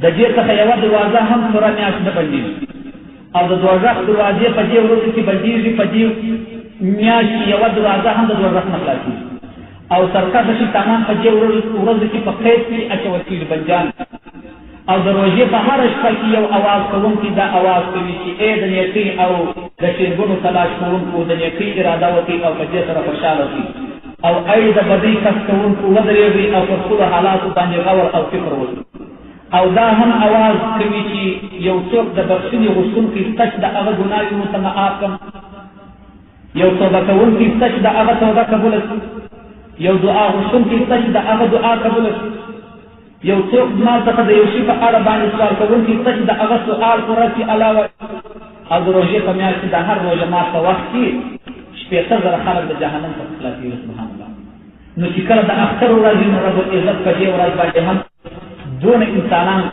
د دې څخه یوه دروازه هم پوره میاشت نه بندېږي او د دوزخ دروازې په دې ورځو کې بندېږي، په دې میاشت کې یوه دروازه هم د دوزخ نه خلاصېږي او سرکشه شیطانان په دې ورځو کې په قید کې اچول کېږي بندیان. او د روژې په هره شپه کې یو اواز کوونکی دا اواز کوي چې ای د نیکۍ او د شیرګنو تلاش کوونکو د نیکۍ اراده وکړي او په دې سره خوشحاله شي، او ای د بدۍ کس کوونکو ودرېږئ او پر خپلو حالاتو باندې غور او فکر وکړي. او دا هم اواز کوي چې یو څوک د بخښنې غوښتونکی شته چې د هغه ګناهونو ته معاف کړم، یو توبه کوونکی شته چې د هغه توبه قبوله شي، یو دعا غوښتونکی شته چې د هغه دعا قبوله شي، یو څوک زما څخه د یو شي په اړه باندې سوال کوونکی شته چې د هغه سوال پوره کړي علاوه. او د روژې په میاشت کې د هر روژه مات په وخت کې 80,000 خلک د جهنم څخه خلاصېږي. سبحان الله. نو چې کله د اختر ورځې نو رب العزت په دې ورځ باندې هم دونه انسانان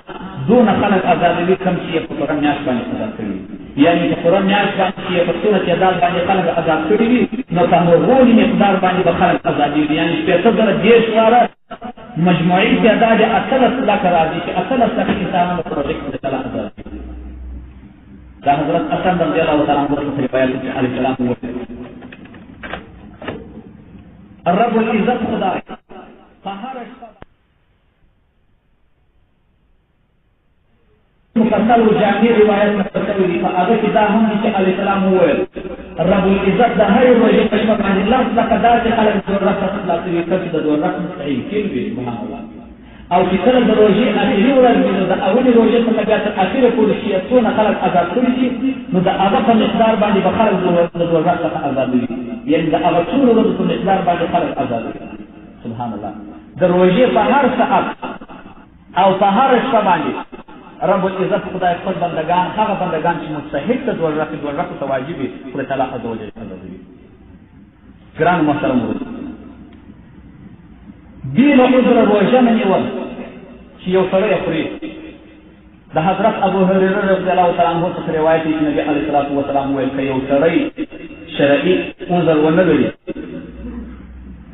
دونه خلک ازادوي کوم چې په پوره میاشت باندې ازاد کړي، یعنې په پوره میاشت باندې چې په څونه تعداد باندې خلک ازاد کړي وي، نو په هغوی مقدار باندې به خلک ازادېږي، یعنې 80,000 واره مجموعي تعداد 18 لکه راځي چې 18 لکه انسانان په روژه کې خدای تعالی ازاد کړي. دا حضرت حسن رضی الله تعالی عنه څخه روایت دی چې علیه السلام وویل رب العزت خدای په هره شپه مفصل و جامع روایت نقل شوی دی، په هغه کې دا هم دی چې علیه السلام وویل رب العزت د هرې روژې په شپه باندې 10 لکه داسې خلک د دوزخ څخه خلاصوي کوم چې د دوزخ مستحقین وي. سبحان الله. او چې کله د روژې اخري ورځ وي، نو د اولې روژې څخه بیا تر اخره پورې چې څونه خلک ازاد کړي شي، نو د هغه په مقدار باندې به خلک د دوزخ څخه ازادوي، یعنې د هغه څو ورځو په مقدار باندې خلک ازادوي. سبحان الله. د روژې په هر ساعت او په هر شپه باندې رب العزت خدای خپل بندگان هغه بندگان چې مستحق ته دوزخ ته واجب وي خدای تعالی عز وجل عذابوي. ګران محترم دین او عذر روژه نه نیول چې یو سړی خوري. د حضرت ابو هريره رضی الله تعالی عنه څخه روایت دی چې نبی علیه الصلاه والسلام ویل که یو سړی شرعي عذر ونه لري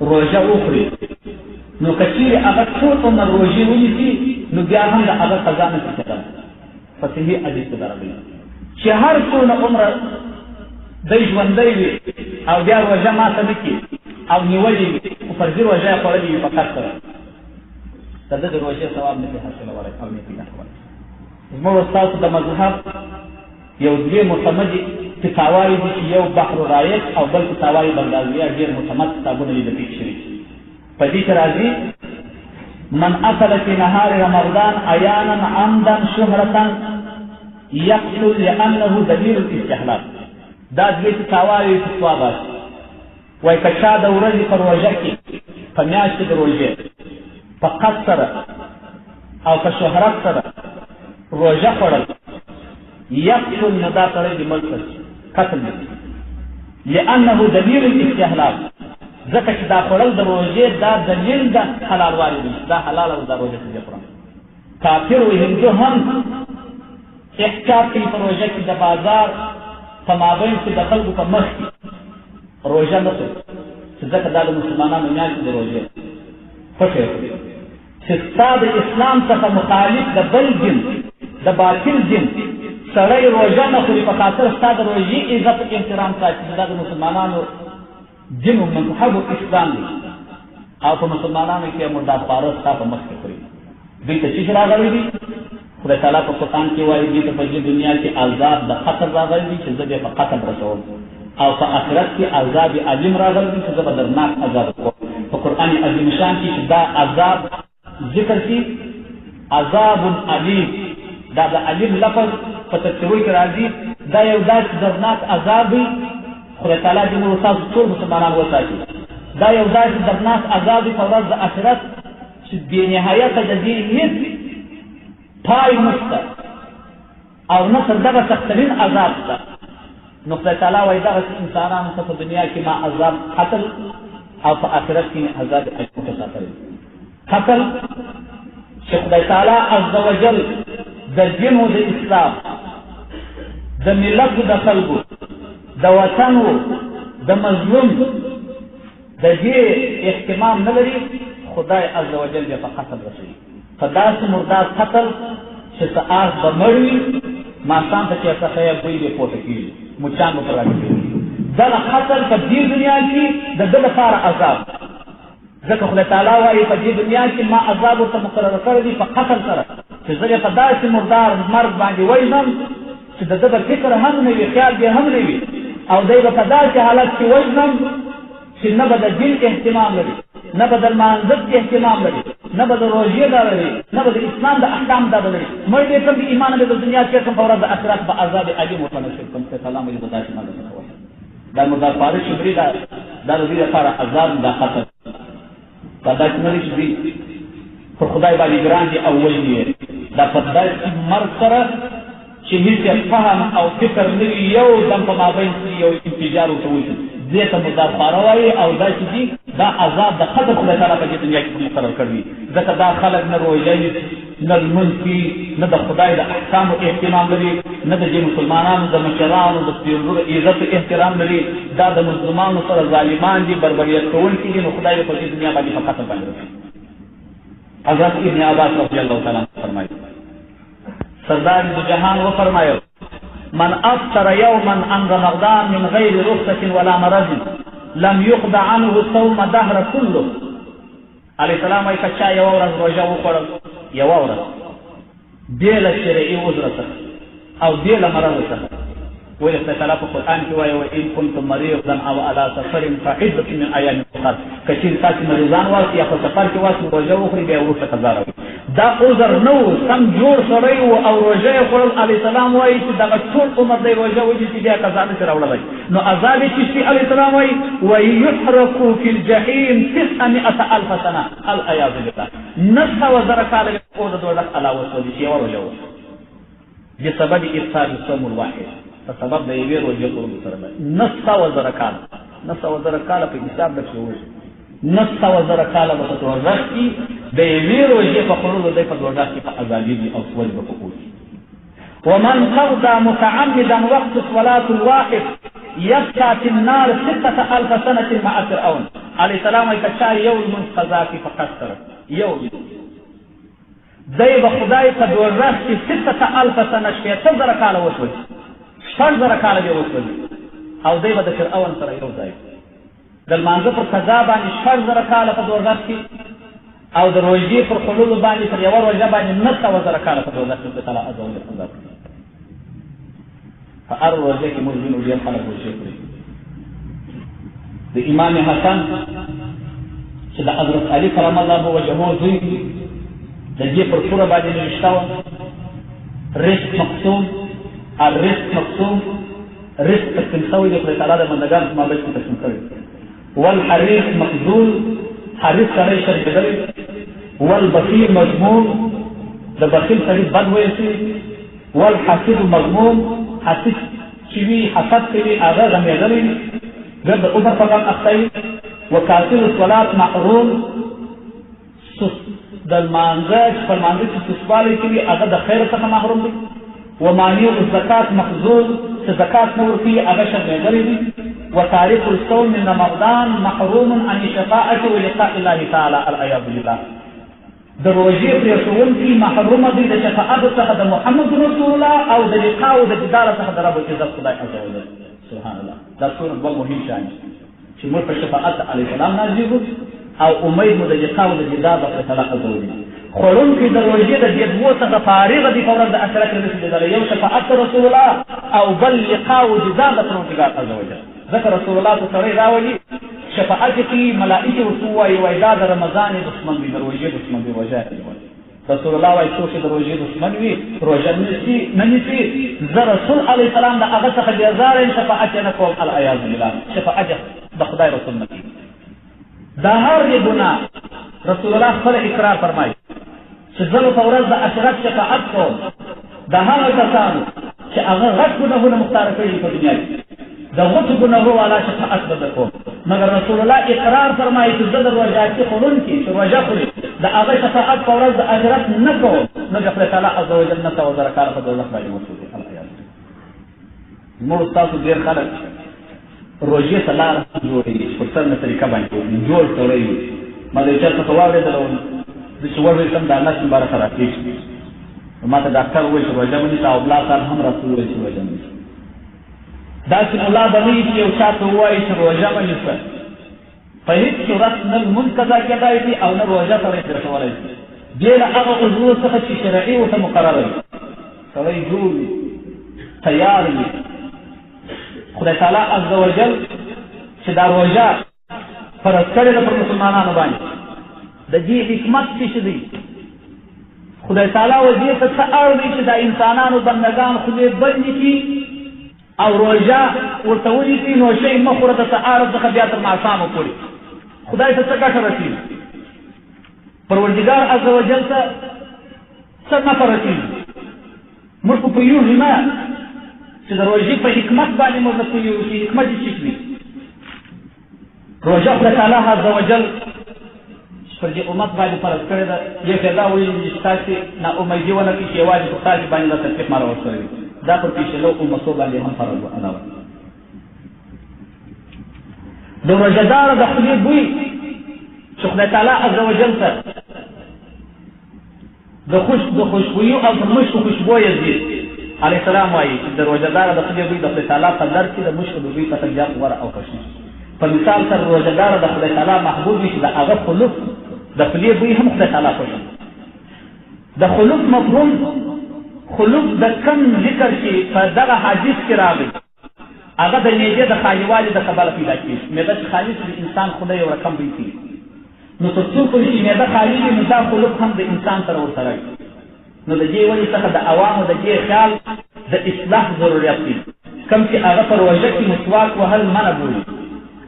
روژه وخوري نو که چیرې هغه ټول عمر روژې ونیسي نو بیا هم د هغه قضا نه شي کېدلی. په صحیح حدیث کې دا راغلي چې هر څونه عمره دی ژوندی وي او بیا روژه ماته نه کړي او نیولې وي خو فرضي روژه یې خوړلې وي په قصد سره د ده د روژې ثواب نه شي حاصلولی او نه شي ګټولی. زموږ ستاسو د مذهب یو دوې معتمدې فتاواوې دي چې یو بحر رایق او بل فتاواوې بغدادیه ډېر معتمد کتابونه دي د فقه شریف. په دې کې راځي من اکل في نهار رمضان عیانا عمدا شهرة یقتل لانه دلیل الاستحلال. دا دوې فتاواوې فتوا باسي وایي که چا د ورځې په روژه کې په میاشت د روژې په قصد سره او په شهرت سره روژه خوړل یقتل نو دا سړی د ملک قتل دی لانه دلیل الاستحلال ځکه چې دا خوړل د روژې دا دلیل د حلالوالي دی دا حلال او دا روژه څه خورم. کافر و هندو هم احتیاط کوي په روژه کې د بازار په مابین کې د خلکو په مخ کې روژه نه کوي چې ځکه دا د مسلمانانو میاشت د روژې پټې وکړي چې ستا د اسلام څخه مخالف د بل دین د باطل دین سړی روژه نه خوري په خاطر ستا د روژې عزت احترام ساتي دا د مسلمانانو دین مذهب اسلام دی او په مسلمانانو کې مردار خواره ستا په مخ کې خوري. دوی ته څه راغلی دي؟ خدای تعالی په قرآن کې وایي دوی ته په دې دنیا کې عذاب د قتل راغلی دي چې زه به په قتل رسوم او په آخرت کې عذاب علیم راغلی دي چې زه به درناک عذاب کوم. په قرآن عظیم شان کې چې دا عذاب ذکر شي عذاب علیم دا د علیم لفظ په تفسیر کې راځي دا یو داسې درناک عذاب دی خدای تعالی دې موږ تاسو ټول مسلمانان وساتي. دا یو داسې درناک عذاب دی په ورځ د آخرت چې بې نهایته د دې هېڅ پای نشته او نه تر دغه سختترین عذاب شته. نو خدای تعالی وایي دغسې انسانانو ته په دنیا کې ما عذاب قتل او په آخرت کې عذاب علیم ساتلی. قتل چې خدای تعالی عز وجل د دین د اسلام د ملت د خلکو د وطن د مظلوم د دې اهتمام نه لري خدای عز وجل بیا په قتل رسوي. په داسې مردار قتل چې څه آس به مړ وي ماښام ته چې څه یې بوی به پورته کېږي مچان به پر راټولېږي. دغه قتل په دې دنیا کې د ده لپاره عذاب ځکه خدای تعالی وایي په دې دنیا کې ما عذاب ورته مقرره کړی دی په قتل سره چې زه یې په داسې مردار مرګ باندې وژنم چې د ده به فکر هم نه وي خیال به هم نه وي او دی به په داسې حالت کې وژنم چې نه به د دین اهتمام لري نه به د لمانځت اهتمام لري نه به د روژې دا لري نه به د اسلام د احکام دا لري مړ دې کوم ایمان به د دنیا کې کوم په ورځ د آخرت به عذاب علیم ورته نصیب کوم چې سلام علیکم به داسې ماده څه وایي دا مردار فارغ شبري دا د دې لپاره عذاب دا خطر دا داسې نه دي چې دوی پر خدای باندې ګران دي او وژني یې دا په داسې مرګ سره چې هېڅ فهم او فکر نه وي یو دم په مابین کې یو انفجار ورته وشي دې ته مردار فاره وایي او دا چې دي دا عذاب د قدر خدای تعالی په دې دنیا کې مقرر کړی ځکه دا خلک نه روژه نه لمونځ کوي نه د خدای د احکامو اهتمام لري نه د دې مسلمانانو د مشرانو د پیغمبر عزت احترام لري دا د مظلومانو سره ظالمان دي بربریت کوونکي دي نو خدای په دې دنیا باندې په قتل باندې رسوي. حضرت ابن عباس رضی الله تعالی عنہ فرمایي سردار جهان و فرمایو من افطر یوما عن رمضان من غیر رخصة ولا مرض لم يقض عنه صوم دهر كله. علیه السلام وایي که چا یوه ورځ روژه وخوړل یوه ورځ بې له شرعي عذره څخه او بې له مرضه څخه ولې خدای تعالی په قرآن کې وایي وان کنتم مریضا او علی سفر فعدة من ایام اخر که چېرې تاسې مریضان واست یا په سفر کې واست روژه وخورئ بیا وروسته قضا راوړئ. دا عذر نه و سم جوړ سړی و او روژه یې خوړل علیه السلام وایي چې دغه ټول عمر دی روژه ونیسي بیا قضا نشي راوړلی نو عذاب یې چی علیه السلام وایي ویحرقو فی الجحیم 900,000 سنه العیاذ بالله 900,000 کاله به اور د دوزخ علاوه سوځي چې یوه روژه وه بسبب افطار الصوم الواحد فسبب د یوې روژې خورلو سره ده 900 کاله 900 کاله په حساب د شوی 900 کاله په دوزخ کې د یوې روژې په خورلو دی په دوزخ کې په عذابي او سوال به کوي. ومن قضى متعمدا وقت الصلاة الواحد يبقى في النار 6000 سنة مع فرعون عليه السلام يكشار يوم من قضاء في فقصر يوم دای به خدای په دوزخ کې 6000 سنه شپېته زره کاله وسوځي 6000 کاله به وسوځي او دای به د فرعون سره یو ځای د لمانځه پر قضا باندې 6000 کاله په دوزخ کې او د روژې پر خلولو باندې پر یوه روژه باندې 9000 کاله په دوزخ کې تعالی عز وجل عذاب کوي. په هر روژه کې موږ وینو ډېر خلک روژې خوري. د امام حسن چې د حضرت علي کرم الله وجهه زوی د دې پر توره باندې نوشته وه رزق مقسوم الرزق مقسوم رزق تقسیم شوی د خدای تعالی د بندګانو په مابین کې تقسیم شوی والحریص مخذول حریص سړی شرمېدلی والبخیل مذموم د بخیل سړي بد ویل شوي والحسد مذموم حسد چې وي حسد کوي هغه غمېدلی ګرد د عمر په غم اخته وي وکاسر الصلات محروم د لمانځه چې په لمانځه کې سستوالی کوي هغه د خیر څخه محروم دی ومانع الزکات مخذول چې زکات نه ورکوي هغه شرمېدلی وي وتارك الصوم من رمضان محروم عن الشفاعة ولقاء الله تعالى العياذ بالله د روژې پرېښوونکي محرومه دي د شفاعت څخه د محمد رسول الله او د لقاء او د دیدار څخه د رب العزت خدای عز وجل. سبحان الله دا څومره دوه مهم شیان چې موږ په شفاعت علیه السلام نازلېږو او امید مو د لقاء او د دیدار د خدای تعالی عز وجل. خوړونکي د روژې د دې دوو څخه فارغه دي په ورځ د آخرت کې رسېدلی یو شفاعت د رسول الله او بل لقاء او دیدار د پروردګار عز وجل. ذکر رسول الله ته سړی راولي شفاعت کې ملائکې ورته ووایي وایي دا د رمضان دښمن وي د روژې دښمن وي روژه رسول الله وایي څوک چې د روژې دښمن وي روژه نه نیسي زه رسول علیه السلام د هغه څخه بېزاره یم شفاعت یې نه کوم العیاذ بالله شفاعت د خدای رسول نه کوي. دا هر یې ګناه رسول الله خپل اقرار فرمایي چې زه په ورځ د آخرت شفاعت کوم د هغه کسانو چې هغه غټ ګناهونه مختاره کړي په دنیا کې د غټو ګناهو والا شفاعت به در کوم مګر رسول الله اقرار فرمایي چې زه د روژاتي خوړونکي چې روژه خوري د هغه شفاعت په ورځ د آخرت نه کوم نو د خدای تعالی عز وجل 900 کاله په دوزخ باندې وسوځي. موږ تاسو ډېر خلک روژې ته لاره جوړوي په څرنګه طریقه باندې جوړ سړی وي ما د چا څخه واورېدل زه چې وویسم د الله مبارکه راکېږي نو ما ته ډاکټر وویل چې روژه مه نیسه او بلا کال هم راته وویل چې روژه مه نیسه داسې ملا به نه وي چې یو چا ته ووایي چې روژه مه نیسه په هېڅ صورت نه لمونځ قضا کېدای شي او نه روژه سړی پرېښولی شي بې له هغه عذرونو څخه چې شرعي ورته مقرره وي سړی جوړ وي تیار وي خدای تعالی عز وجل چې دا روژه فرض کړې ده پر مسلمانانو باندې د دې حکمت څه دی خدای تعالی وجې ته څه اړوي چې دا انسانانو بندګان خدای بندې کړي او روژه ورته ولیکي نو شی مه خوره د سهار څخه بیا تر ماښامه پورې خدای ته څه ګټه رسېږي پروردګار عز وجل ته څه نفع رسېږي موږ خو پوهېږو نه چې د روژې په حکمت باندې موږ نه پوهېږو چې حکمت یې څه وي روژه خدای تعالی عز وجل پر دې امت باندې فرض کړې ده یو ځای دا ویلي چې تاسې ناامیدي ونه کړي چې یوازې په تاسې باندې دا تکلیف مروت شوی دا پر پیشلو امتو باندې هم فرض ادا وه د روژهداره د خولې بوی چې خدای تعالی عز وجل ته د خوشبویو او د مشکو خوشبویه ځي علیه السلام وایي چې د روژهداره د خولې بوی د خدای تعالی په در کې د مشکو د بوی څخه زیات غوره او خوښي په مثال سره روژهداره د خدای تعالی محبوب وي چې د هغه خلوف د خولې بوی هم خدای تعالی خوښي د خلوف مفهوم خلوف د کم ذکر چې په دغه حدیث کې راغی هغه د معدې د خالي د کبله پیدا کېږي معده چې خالي د انسان خدای یو رقم بوی کوي نو تر څو پورې چې معده خالي وي نو دا خلوف هم د انسان سره ورسره وي نو د دې وجې څخه د عوامو د دې خیال د اصلاح ضرورت دی کوم چې هغه په روژه کې مسواک وهل منع بولي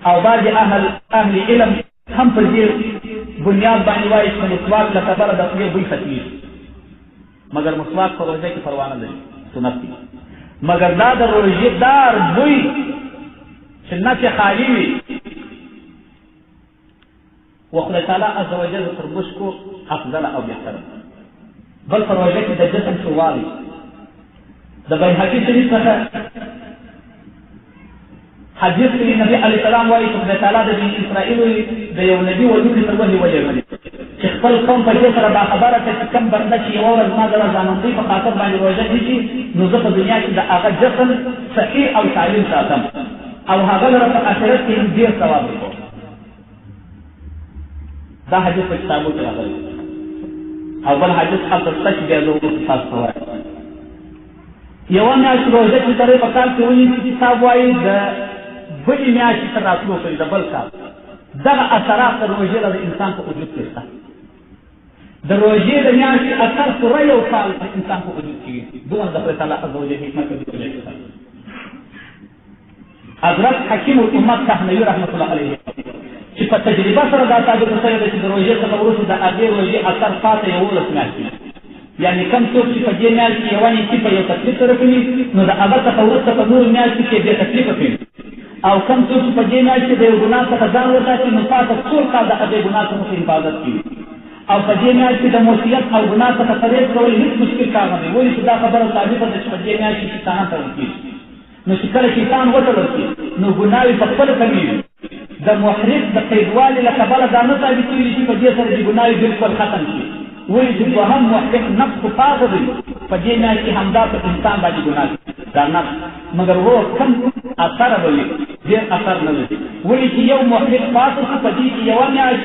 او بعضې اهل علم هم پر دې بنیاد باندې وایي چې مسواک له کبله د خولې بوی ختمېږي مګر مسواک په روژه کې پروا نه لري سنت دي مگر دا د روژې دار بوی چې نفې خالي وي و خدای تعالی عز وجل تربوش کو افضل او بهتر بل په روژه کې د جسم شوالي د بیهقي شریف څخه حدیث کې نبی علیه السلام وایي چې خدای تعالی د بني اسرائیلو د یو نبي وجود تر وحي ولېږلی چې خپل قوم په دې سره باخبره کړه چې کوم بنده چې یوه ورځ ما د رضامندۍ په خاطر باندې روژه نیسي نو زه په دنیا کې د هغه جسم صحیح او سالم ساتم او هغه لره په آخرت کې ډېر ثواب ورکوم. دا حدیث په کتابو کې راغلی او بل حدیث هلته شته چې بیا زه وروسته تاسو ته وایم. یوه میاشت روژه چې سړی په کال کې ونیسي کتاب وایي د بلې میاشتې تر راتلو پورې د بل کال دغه اثرات د روژې له د انسان په وجود کې شته. د روژې د میاشتې اثر پوره یو کال د انسان په وجود کې وي. دومره د خدای تعالی عز وجل حکمت په دې کې شته. حضرت حکیم الامت کهنوي رحمت الله علیه چې په تجربه سره دا ثابته شوې ده چې د روژې څخه وروسته د هغې روژې اثر پاته 11 میاشتې یعنې کم څوک چې په دې میاشت کې یوه نیټې په یو تکلیف سره کوي نو د هغه څخه وروسته په نورو میاشتو کې بې تکلیفه کوي او کم څوک چې په دې میاشت کې د یو ګناه څخه ځان وساتي نو پاته څو کال د هغې ګناه څخه حفاظت کوي او په دې میاشت کې د معصیت او ګناه څخه پرهیز کول هېڅ مشکل کار نه دی. ولې چې دا خبره ثابته ده چې په دې میاشت کې شیطانان تړل کېږي نو چې کله شیطان وتړل شي نو ګناوې په خپله کمېږي. د محرک د قیدوالي له کبله دا نه ثابتېږي چې په دې سره د ګناوې بلکل ختم شي. ولې چې دوهم محرک نفس خو پاکه دی په دې میاشت کې همدا په انسان باندې ګناه دا نفس مګر هو کم اثره به وي ډېر اثر نه لري. ولې چې یو محرک پاکه شي په دې کې یوه میاشت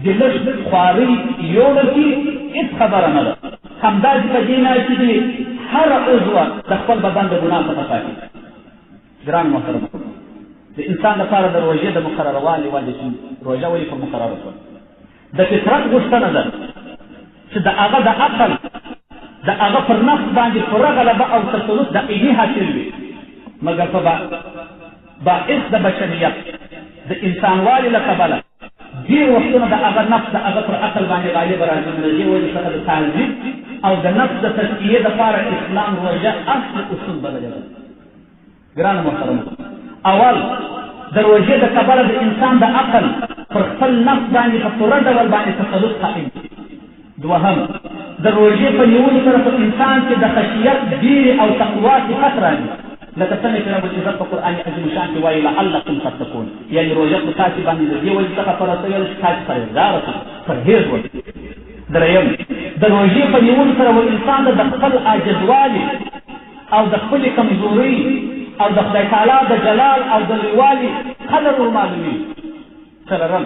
د لږ خوارۍ یوړل کي هېڅ خبره نه ده. همداسې په دې میاشت کې هره عضوه د خپل بدن د ګناه څخه ساتي. ګران محترم د انسان لپاره د روژې د مقرروالي وجه چې روژه ولې په مقرره شوه د فطرت غوښتنه ده چې د هغه د عقل د هغه پر نفس باندې پوره غلبه او تسلط د ایدي حاصل وي مګر په باعث د بشریت د انسانوالي له کبله ډېر وختونه د هغه نفس د هغه پر عقل باندې غالب راځي. د دې وجې څخه د تعذیب او د نفس د تزکیې دپاره اسلام روژه اصل اصول بللی ده. ګرانو محترمو اول د روژې د کبله د انسان د عقل پر خپل نفس باندې په پوره ډول باندې تسلط قائم دي. دوهم د روژې په نیولو سره په انسان کې د خشیت ډېرې او تقوا صفت راځي لکه څنګه چې رب العزت په قرآن عظیم شان کې وایي لعلکم تتقون یعنې روژه په تاسې باندې د دې وجې څخه فرض شوې ده چې تاسې پرهېزګاره شئ پرهېز وکړئ. دریم د روژې په نیولو سره و انسان د خپل عاجزوالي او د خپلې کمزورۍ او د خدای تعالی د جلال او د لویوالي قدر ورمعلومېږي. څلورم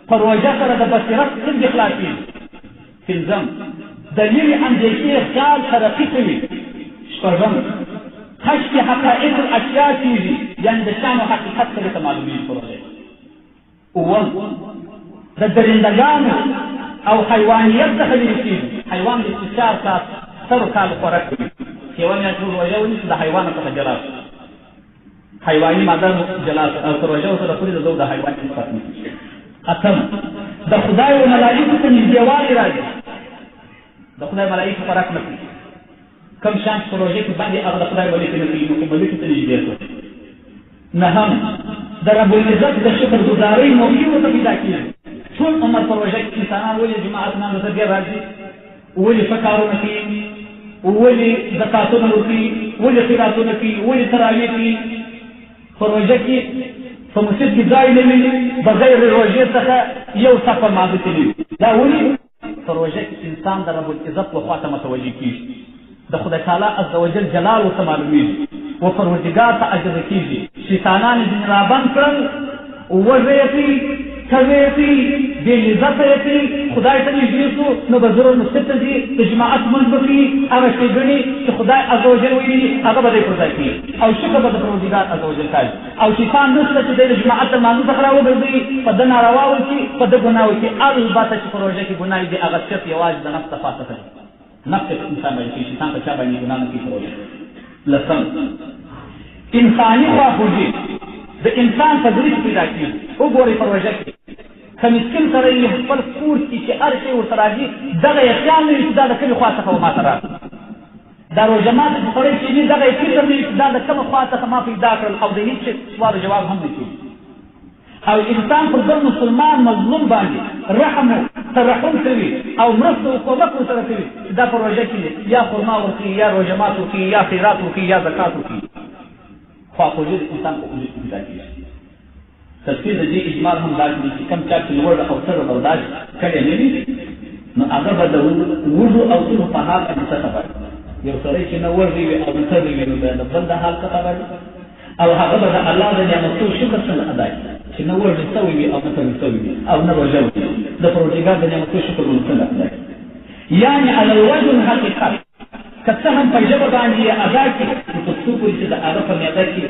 په روژه سره د بصیرت سترګې خلاصېږي. پنځم د لرې اندېښې خیال ترقي کوي. شپږم کشف حقایق الاشیاء کېږي یعنې د شیانو حقیقت سره ته معلومېږي په روژه. اووم د درندګانو او حیوانیت څخه لرې کېږي. حیوان د 4 کالو خوراک کوي چې یوه میاشت روژه ونیسي د حیوانو څخه جلا شي حیواني ماده جلا شي او که روژه ورسره خوري د ده د حیوان صفت نه شي. اتم د خدای او ملایکو ته نږدېوالی راځي. د خدای ملایکو خوراک نه کوي کوم شان چې په روژې کې باندې هغه د خدای ملایکو نه کوي نو خو ملایکو ته نږدې شو. نهم د رب العزت د شکر ګزارۍ موقع ورته پیدا کېږي. ټول عمر په روژه کې انسانان ولې جماعت مانځه ته ډېر راځي ولې ښه کارونه کوي ولې زکاتونه ورکوي ولې خیراتونه کوي ولې تراویح کوي. په روژه کې په مسجد کې ځای نه وي بغیر روژې څخه یو صف مانځه ته نه وي. دا ولې په روژه کې انسان د رب العزت لخوا ته متوجه کېږي د خدای تعالی عز وجل جلال ورته معلومېږي و پروردګار ته عجزه کېږي. شیطانان یې ځینې رابند کړل وږی یې کوي تږی یې کوي بې لذته یې کوي خدای ته نږدې شو نو به ضرور مسجد ته ځي د جماعت لمونځ به کوي هغه ښېګڼې چې خدای عز وجل ویلي هغه به دی پر ځای کوي او شکر به د پروردګار عز وجل کوي. او شیطان نشته چې دی د جماعت د لمانځه څخه راوګرځوي په ده ناروا وکړي په ده ګناه وکړي. البته چې په روژه کې ګناه وي هغه صرف یوازې د نفس تفاته کوي. نفس انسان باندې کوي شیطان په چا باندې ګناه نه کوي په روژه. لسم انساني خواخوږي د انسان په زړه کې پیدا کېږي. وګورئ په روژه کې که مسکین سره یې خپل کور کې چې هر شی ورته راځي دغه یې خیال نه وي چې دا د کومې خوا څخه و ماته راغلی دا روژه ماتې چې سړی چې وي دغه یې فکر نه وي چې دا د کومه خوا څخه ما پیدا کړل او د هېڅ سوال و جواب هم نه کوي او انسان پر بل مسلمان مظلوم باندې رحم ترحم کوي او مرسته او کومک ورسره کوي دا په روژه کې یا خرما ورکوي یا روژه مات ورکوي یا خیرات ورکوي یا زکات ورکوي خواخوږي د انسان په وجود کې پیدا کېږي تفسیر د دې اجمال هم دا دی چې کوم چا چې لوړ او سره برداشت کړی نه وي نو هغه به د وضو او سلو په حال کې څه خبر یو سړی چې نه وږی وي او نه وي نو د بل د حال څه خبر او هغه به د الله د نعمتو شکر څنګه ادا کوي چې نه وږی سوی وي او نه سوی وي او نه روژه وي د پروردګار د نعمتو شکر څنګه ادا کوي یعنې على الوجه الحقیقت که څه هم په ژبه باندې یې ادا کړي نو تر څو پورې چې د هغه په معده کې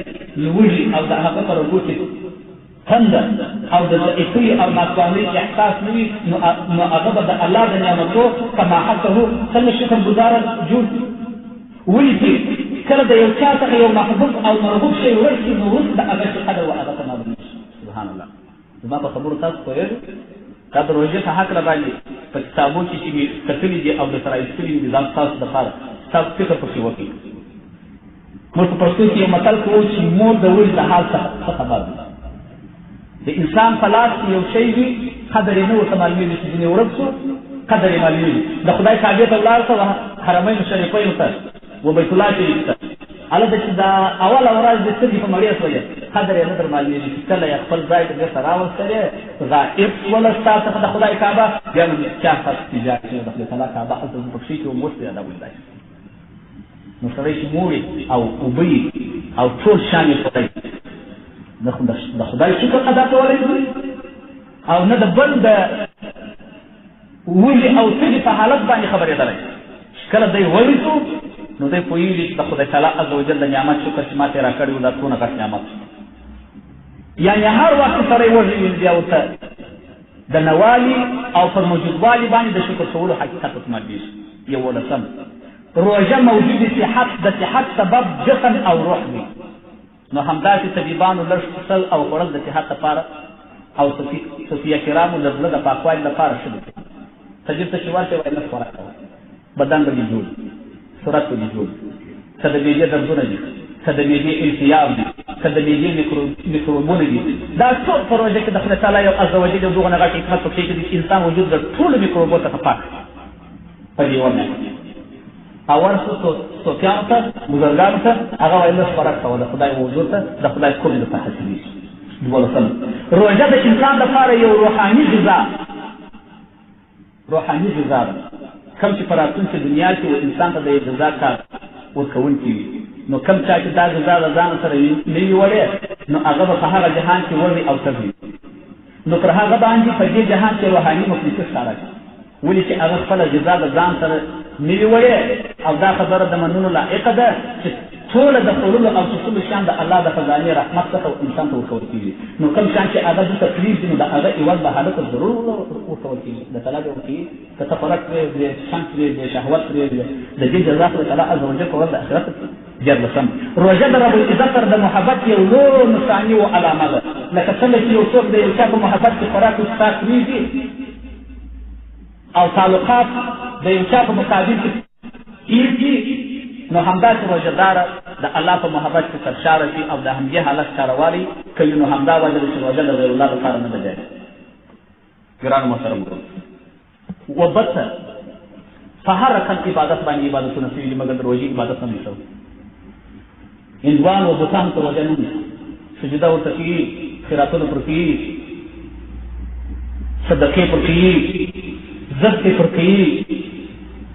لوږي او د هغه په رګو کې تنده او د ضعیفۍ او ناتوانۍ احساس نه وي نو هغه به د الله د نعمتو کما حقه څنګه شکر ګزاره جوړ کړي ولې چې کله د یو چا څخه یو محبوب او مرغوب شی ورشي نو وروسته د هغه څه قدر و هغه ته معلوم شي سبحان الله زما په خبرو تاسو پوهېږئ دا د روژې په هکله باندې په کتابو کې چې مې کتلي دي او درته راایستلي دي ځان ستاسو دپاره ستاسو فکر پکې وکړئ موږ په پښتو کې یو متل کوو چې مور د ولې د حال څخه خبر دی د انسان په لاس کې یو شی وي قدر یې نه ورته معلومېږي چې ځینې ورک شو قدر یې معلومېږي د خدای کعبې ته ولاړ شه حرمین شریفینو ته و بیت الله شریف ته هلته چې دا اوله ورځ د سترګې په مړې شولې قدر یې نه در معلومېږي چې کله یې خپل ځای ته بېرته راوستلې غائب شوله ستا څخه د خدای کعبه بیا نو چا ستاسو تجارت شوی د خدای تعالی کعبه هلته زموږ په کښې کې وموستی دا ولیدای نو سړی چې مورې او اوبه او ټول شان یې سړی د خدای شکر ادا کولی شي او نه د بل د وږي او سږي په حالت باندې خبرېدلی کله دی وړي شو نو دی پوهېږي چې د خدای تعالی عز وجل د نعمت شکر چې ما ترې را کړی و دا څونه غټ نعمت یعنې هر وخت سړی وږي وي بیا ورته د نوالي او پر موجودوالي باندې د شکر کولو حقیقت ورته یولسم روژه موجود د صحت سبب جسم او روح دی نو همداسې طبیبانو لږ څښل او خوړل د صحت لپاره او صفیه کرامو د زړه د پاکوالي لپاره ښه دي طبیب ته چې ورشئ وایي لږ خوراک کوه بدن به دې جوړ صورت به دې جوړ که د معدې دردونه دي که د معدې التیاب دي که د معدې میکروبونه دي دا ټول په روژه کې د خدای تعالی یو عز وجل یو دغه غټ حکمت په کې چې د انسان وجود د ټولو میکروبو څخه پاک په دې ونه اور صوفیانو ته بزرګانو ته هغه وایي لږ خوراک کوه د خدای حضور ته د خدای قرب درته حاصلېږي دولسم روژه د انسان لپاره یو روحاني غذا ده کوم چې په راتلونکې دنیا کې انسان ته د یو غذا کار ورکوونکي وي نو کوم چا چې دا غذا د ځان سره نه وي وړی نو هغه به په هغه جهان کې وړي او تږي نو پر هغه باندې په دې جهان کې روحاني مفلسي ښکاره شي ولې چې هغه خپله غذا د ځان سره نه وي وړی او دا خبره د منلو لایقه ده چې ټوله د خوړلو او څښلو شیان د الله د خزانې رحمت څخه انسان ته ورکول کېږي نو کوم شیان چې هغه دلته تکلیف دي نو د هغه عوض به هلته ضرور ورکول کېږي د تعالی به ورکوي که ته خوراک پرېږدې شنک پرېږدې شهوت پرېږدې د دې جزا خدای تعالی عز وجل کول د آخرت دیارلسم روژه د رب العزت سره د محبت یو لوی نښاني و علامه ده لکه څنګه چې یو څوک د یو چا په محبت کې خوراک وڅښاک پرېږدي او تعلقات د یو چا په مقابل کې کېږي نو همداسې روژهداره د الله په محبت کې سرشاره شي او د همدې حالت ښکارهوالي کوي نو همدا وجه ده چې روژه د غیر الله لپاره نه ده جایز ګرانو محترم وبته په هر رقم عبادت باندې عبادتونه شوي دي مګر د روژې عبادت نه دی شوی هندوان و بوتانو ته روژه نه دي سجده ورته کېږي خیراتونه پر کېږي صدقې پر کېږي زدقې پر کېږي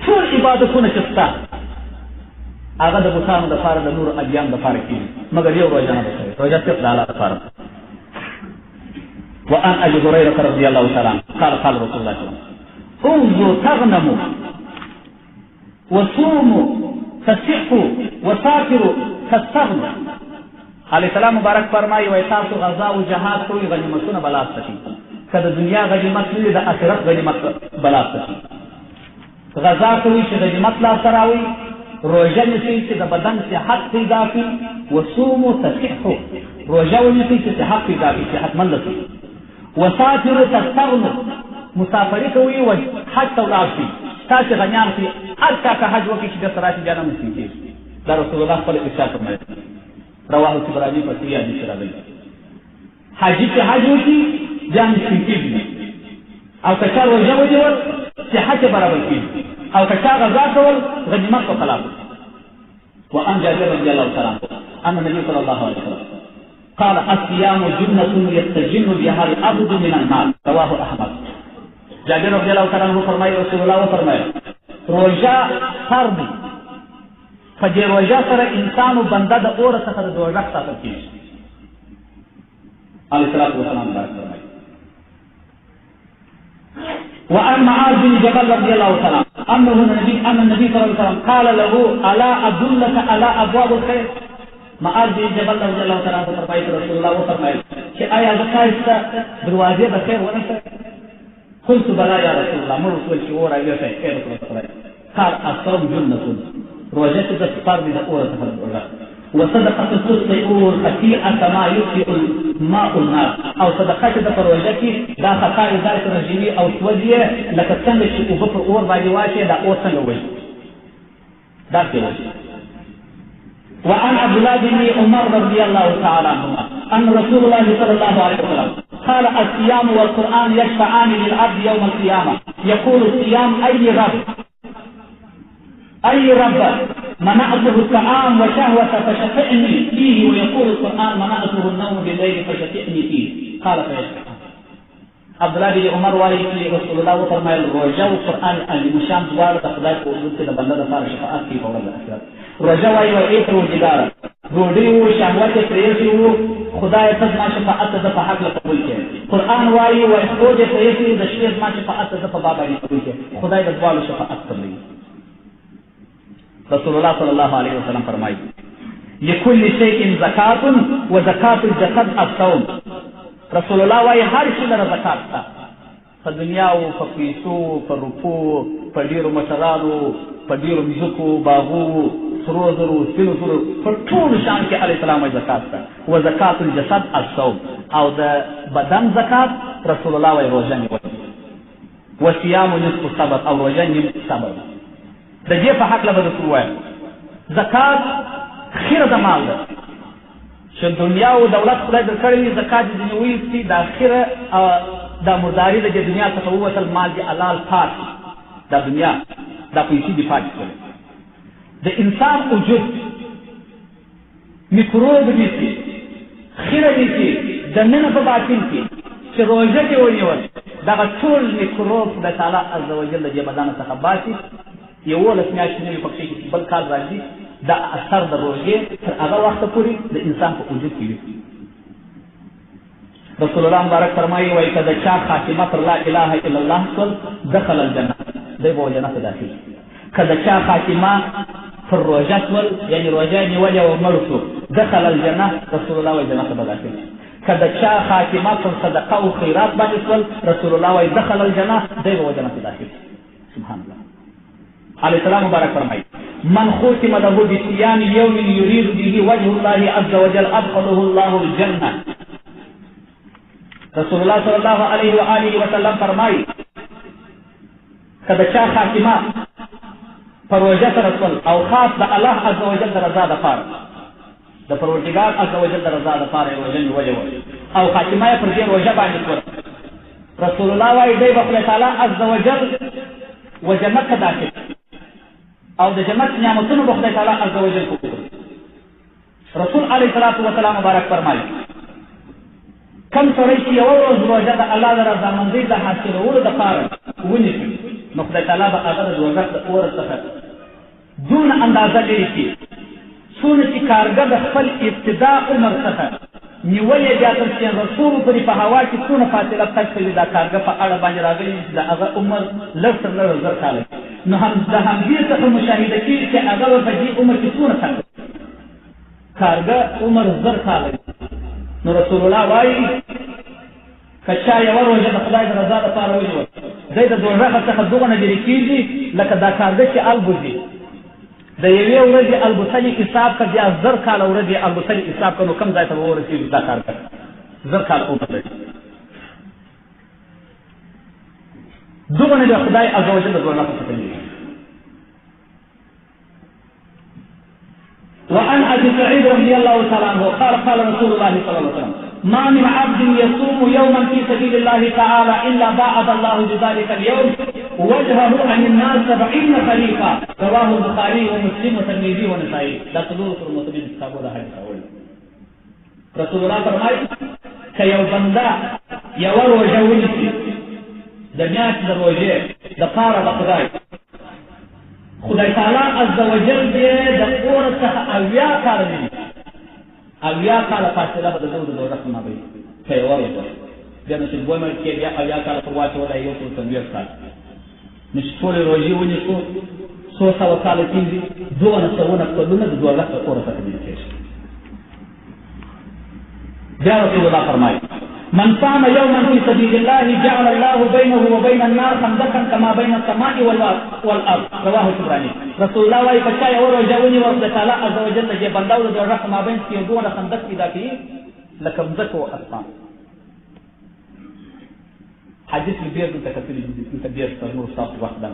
ټول عبادتونه چې شته هغه د بوتانو دپاره د نورو ادیانو دپاره کېږي مګر یو روژه نه ده شوې روژه صرف د الله دپاره وعن ابي هريره رضي الله تعالى عنه قال قال رسول الله صلى الله عليه وسلم انظروا تغنموا وصوموا تصحوا وسافروا تستغنوا علیه السلام مبارک فرمایي وایي تاسو غزا او جهاد کوئ غنیمتونه به لاسته شي که د دنیا غنیمت نه وي د آخرت غنیمت به لاسته شي غزا کوئ چې غنیمت لاسته راوړي روژه نیسئ چې د بدن صحت پیدا کړي وصوموا تصحوا روژه ونیسئ چې صحت پیدا کړي صحتمنده شي وسافروا تستغنوا مسافري کوي و حج ته ولاړ شي تاسې غنیان شي هر چا که حج وکړي چې د سره بیا نه مسلم کېږي. دا رسول الله خپل ارشاد فرمایي، رواه طبراني په صحیح حدیث راغلی. حاجي چې حج وکړي بیا مسلم کېږي، او که چا روژه ونیول صحت یې برابر کېږي، او که چا غذا کول غنیمت په خلاف. وعن جابر رضي الله تعالى عنه أن النبي صلى الله عليه وسلم قال الصيام جنة يستجن بها العبد من النار، رواه أحمد. جابر رضي الله تعالى عنه فرمائے رسول الله فرمائے روژه فرض دی، په دې روژه سره انسان او بنده د اور څخه د دوزخ ساتل کېږي. علیه الصلاة والسلام فرمائے. وعن معاذ بن جبل رضي الله تعالى أن النبي صلى الله عليه وسلم قال له ألا أدلك على أبواب الخير. معاذ بن جبل رضي الله تعالى عنه فرمائے رسول الله فرمائے چې آیا زه تاسو دروازې د خیر ونشم؟ قلت بلى يا رسول الله، مر رسول چې اور ایو ته خیر وکړي. قال الصوم جنة، روژه د فرض د اور څخه روژه. وصدقة تطفئ الخطيئة كما يطفئ الماء النار، او صدقه چې د روژه کې دا خطا ځای ته رژوي او سوځي لکه څنګه چې اوبه پر اور باندې واچي دا اور څنګه وایي دا کوي. وعن عبد الله بن عمر رضي الله تعالى عنهما أن رسول الله صلى الله عليه وسلم قال الصيام والقرآن يشفعان للعبد يوم القيامة. يقول الصيام أي رب منعته الطعام وشهوة فشفعني فيه، ويقول القرآن منعته النوم بالليل فشفعني فيه قال فيشفع. عبد الله بن عمر وايي چې رسول الله فرمایل روژه او قرآن المشام دواړه د خدای په حضور کې د بنده لپاره شفاعت کوي په ورځ آخرت. روژه وايي وایي روزګاره ډوډۍ وو شهوت یې پرېږدي وو خدای ته زما شفاعت ده په حق له قبول کړي. قرآن وايي وایي خوب یې پرېږدي د شپې زما شفاعت ده په باب باندې قبول کړي. خدای د دواړو شفاعت قبلوي. رسول الله صلی الله علیه وسلم فرمایي لكل شيء زکات وزکات الجسد الصوم. رسول الله وايي هر شي لره زکات شته، په دنیا او په پیسو، په روپو، په ډیرو مشرانو، په ډیرو مځکو، باغو، سرو زرو، سپینو زرو، په ټولو شیانو کې علیه السلام وايي زکات شته. وزکات الجسد الصوم، او د بدن زکات رسول الله وايي روژه نیول. وصيام نصف الصبر، او روژه نیم صبر. د دې په حق له به رسول وایم زکات خیره د مال ده چې دنیا او دولت خدای درکړی وي، زکات دې ځینې وایستي دا خیره دا مرداري د دې دنیا څخه ووتل، مال دې حلال پاک دا دنیا دا پیسې دې پاک کړي. د انسان وجود میکروب نیسي، خیره نیسي، دننه په باطن کې چې روژه کې ونیول دغه ټول میکروب د تعالی عز وجل د دې بدن څخه باسي. 11 میاشتې نوي پکې چې بل کال راځي دا اثر د روژې تر هغه وخته پورې د انسان په وجود کې وي. رسول الله مبارک فرمایي وایي که د چا خاتمه پر لا اله الا الله شول دخل الجنه، دی به جنت ته داخل. که د چا خاتمه پر روژه شول یعنې روژه یې نیولې او مړ شو دخل الجنه، رسول الله وایي جنت ته به داخل. که د چا خاتمه پر صدقه او خیرات باندې شول رسول الله وایي دخل الجنه، دی به جنت ته داخل. سبحان الله. علیہ السلام مبارک فرمائی من ختم له بصيام يوم يريد به وجه الله عز وجل ادخله الله الجنه. رسول الله صلی الله علیه و آله وسلم فرمائی کله چا خاتمه پر روژه سره شول او خاص د الله عز وجل د رضا دپاره د پروردګار عز وجل د رضا دپاره روژه نیولې وه او خاتمه یې پر دې روژه باندې شوه، رسول الله وایي دی به خدای تعالی عز وجل و جنت ته داخل او د جنت نعمتونو به خدای تعالی عز وجل کوي. رسول علیه الصلاة والسلام مبارک فرمایي کم سړی چې یوه ورځ روژه د الله د رضامندۍ د حاصلولو دپاره ونیسي نو خدای تعالی به هغه د دوزخ د اور څخه دونه اندازه لرې کړي څونه چې کارګه د خپل ابتدا عمر څخه نیولې بیا تر چې رسول پورې په هوا کې څونه فاصله تګ کوي دا کارګه په اړه باندې راغلي چې د هغه عمر لږ تر لږه 1000 کاله نو هم د همدې څخه مشاهده کېږي چې هغه په دې عمر کې څونه تګ کارګه عمر 1000 کاله نو رسول الله وایي که چا یوه روژه د خدای د رضا دپاره ونیول دی د دوزخ څخه دغونه لرې کېږي لکه دا کارګه چې البوځي د یوې ورځې البوتلې حساب که بیا 1000 کاله ورځې البوتلې حساب که نو کوم ځای ته به ورسېږي دا کارګه 1000 کاله عمر لري. دغونه د خدای عز وجل د دوزخ څخه لري. وعن ابي سعيد رضي الله تعالى عنه قال قال رسول الله صلى الله عليه وسلم ما من عبد يصوم يوما في سبيل الله تعالى الا باعد الله بذلك اليوم وجهه عن الناس 70 خريفا رواه البخاري ومسلم والترمذي والنسائي. لا تدور في المسلمين كتابه ده حديث اول. رسول الله فرمای ک یو بنده یو روزه ونیسي د میاشت د روزې د پاره د خدای تعالی عز وجل دې د اور څخه اویا کاله دي اویا کاله فاصله به د دوه رقم به په یو ورځ بیا نو چې دوه مې کې بیا اویا کاله په واچو ولا یو څو تنویر کال نشټول روزي ونیسو څو سو کال کېږي دوه نه څونه په دونه د دوه رقم اور څخه دي بیا رسول الله فرمایي من صام يوما في سبيل الله جعل الله بينه وبين النار خندقا كما بين السماء والارض رواه الطبراني. رسول الله وايي بچا یو روزه ونی ورته تعالی عز وجل چې بنداو د رحم ما بین کې دوه خندق پیدا کړي لکه مذکر او اسمان. حدیث بیر د تکفیر د تبیر نور صاحب وخت ده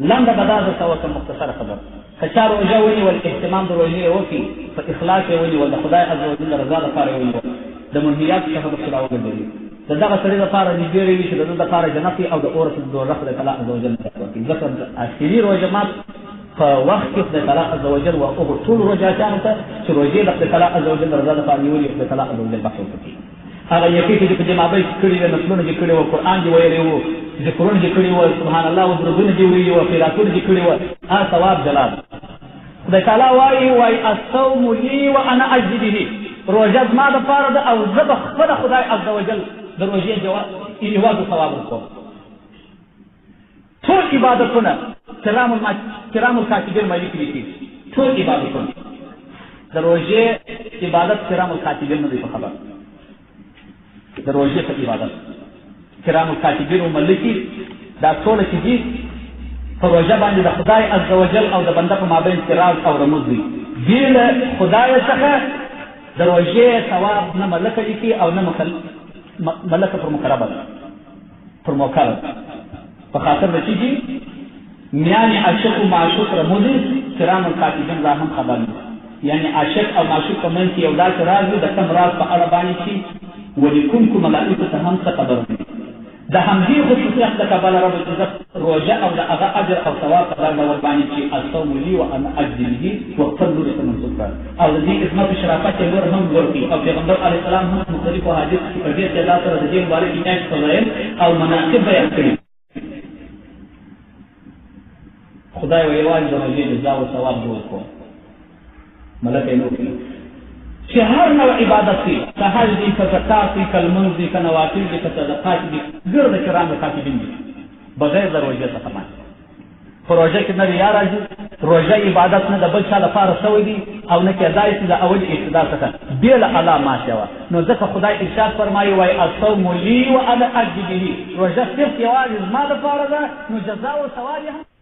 لنډه بدازه سوته مختصره خبر خچار روزه ونی ول اهتمام د روزه وکي په اخلاص ونی ول خدای عز وجل رضا لپاره ونی د منهیات څخه د خلاف ګرځي دغه سړي لپاره دې ډېرې وي چې دغه لپاره جنت او د اورث د رحمت الله عز وجل ورکړي. ځکه اخري روزه مات په وخت کې د الله عز وجل او ټول روزهانو ته چې روزه د الله عز وجل رضا لپاره نیولې د الله عز وجل بخښل کوي. هغه یقین چې په دې مابین کړي د نسلونو چې کړي او قران دی ویلي وو ذکرونه چې کړي وو سبحان الله او درودونه دی ویلي وو خیراتونه چې کړي وو ثواب جلال خدای تعالی وايي الصوم لي وانا اجزي به روزه زما د پاره ده او زه به خپل خدای عز وجل د روزې جواب ایواز ثواب ورکوم. ټول عبادتونه کرام الکاتبین مې لیکلي ټول عبادتونه د روزې عبادت کرام الکاتبین نه دی په خبر د روزې په عبادت کرام الکاتبین ملکی دا ټول چې دي په روزه باندې د خدای عز وجل او د بنده په مابین راز او رموز دي بیل خدای څخه د روزې ثواب نه ملکه لیکي او نه ملکه پر مقربه پر موکله په خاطر د چې میانې عاشق او معشوق رموز کرام الکاتبین لا هم خبر دي یعنی عاشق او معشوق په منځ کې یو داسې راز دی د کوم راز په اړه باندې چې ولکونکو ملائکو ته هم څه خبر دي د همدې خصوصیت د کباله رب العزت روزه او د هغه اجر او ثواب په اړه ور باندې چې الصوم لي وانا اجزي به وقتل له منصوب کړ او د دې عظمت شرافت نور هم ورکی او پیغمبر علیه السلام هم مختلف حدیث په دې کې دا سره د دې مبارک میاشت فضایل او مناقب بیان کړي. خدای ویوان د روزې جزا او ثواب ورکو ملکه نو چې هر نوع عبادت دی که حج دی که زکات دی که لمونځ دی که نوافل دی که صدقات دی ګرد کرام کاتبین دي بغیر د روژې څخه باندې په روژه کې نه ریا راځي روژه عبادت نه د بل چا لپاره سوی دي او نه کېدای شي د اول ابتدا څخه بې له الله ماشه وه نو ځکه خدای ارشاد فرمایي وایي الصوم لي وانا اجزي به روژه صرف یوازې زما لپاره ده نو جزا او ثواب یې هم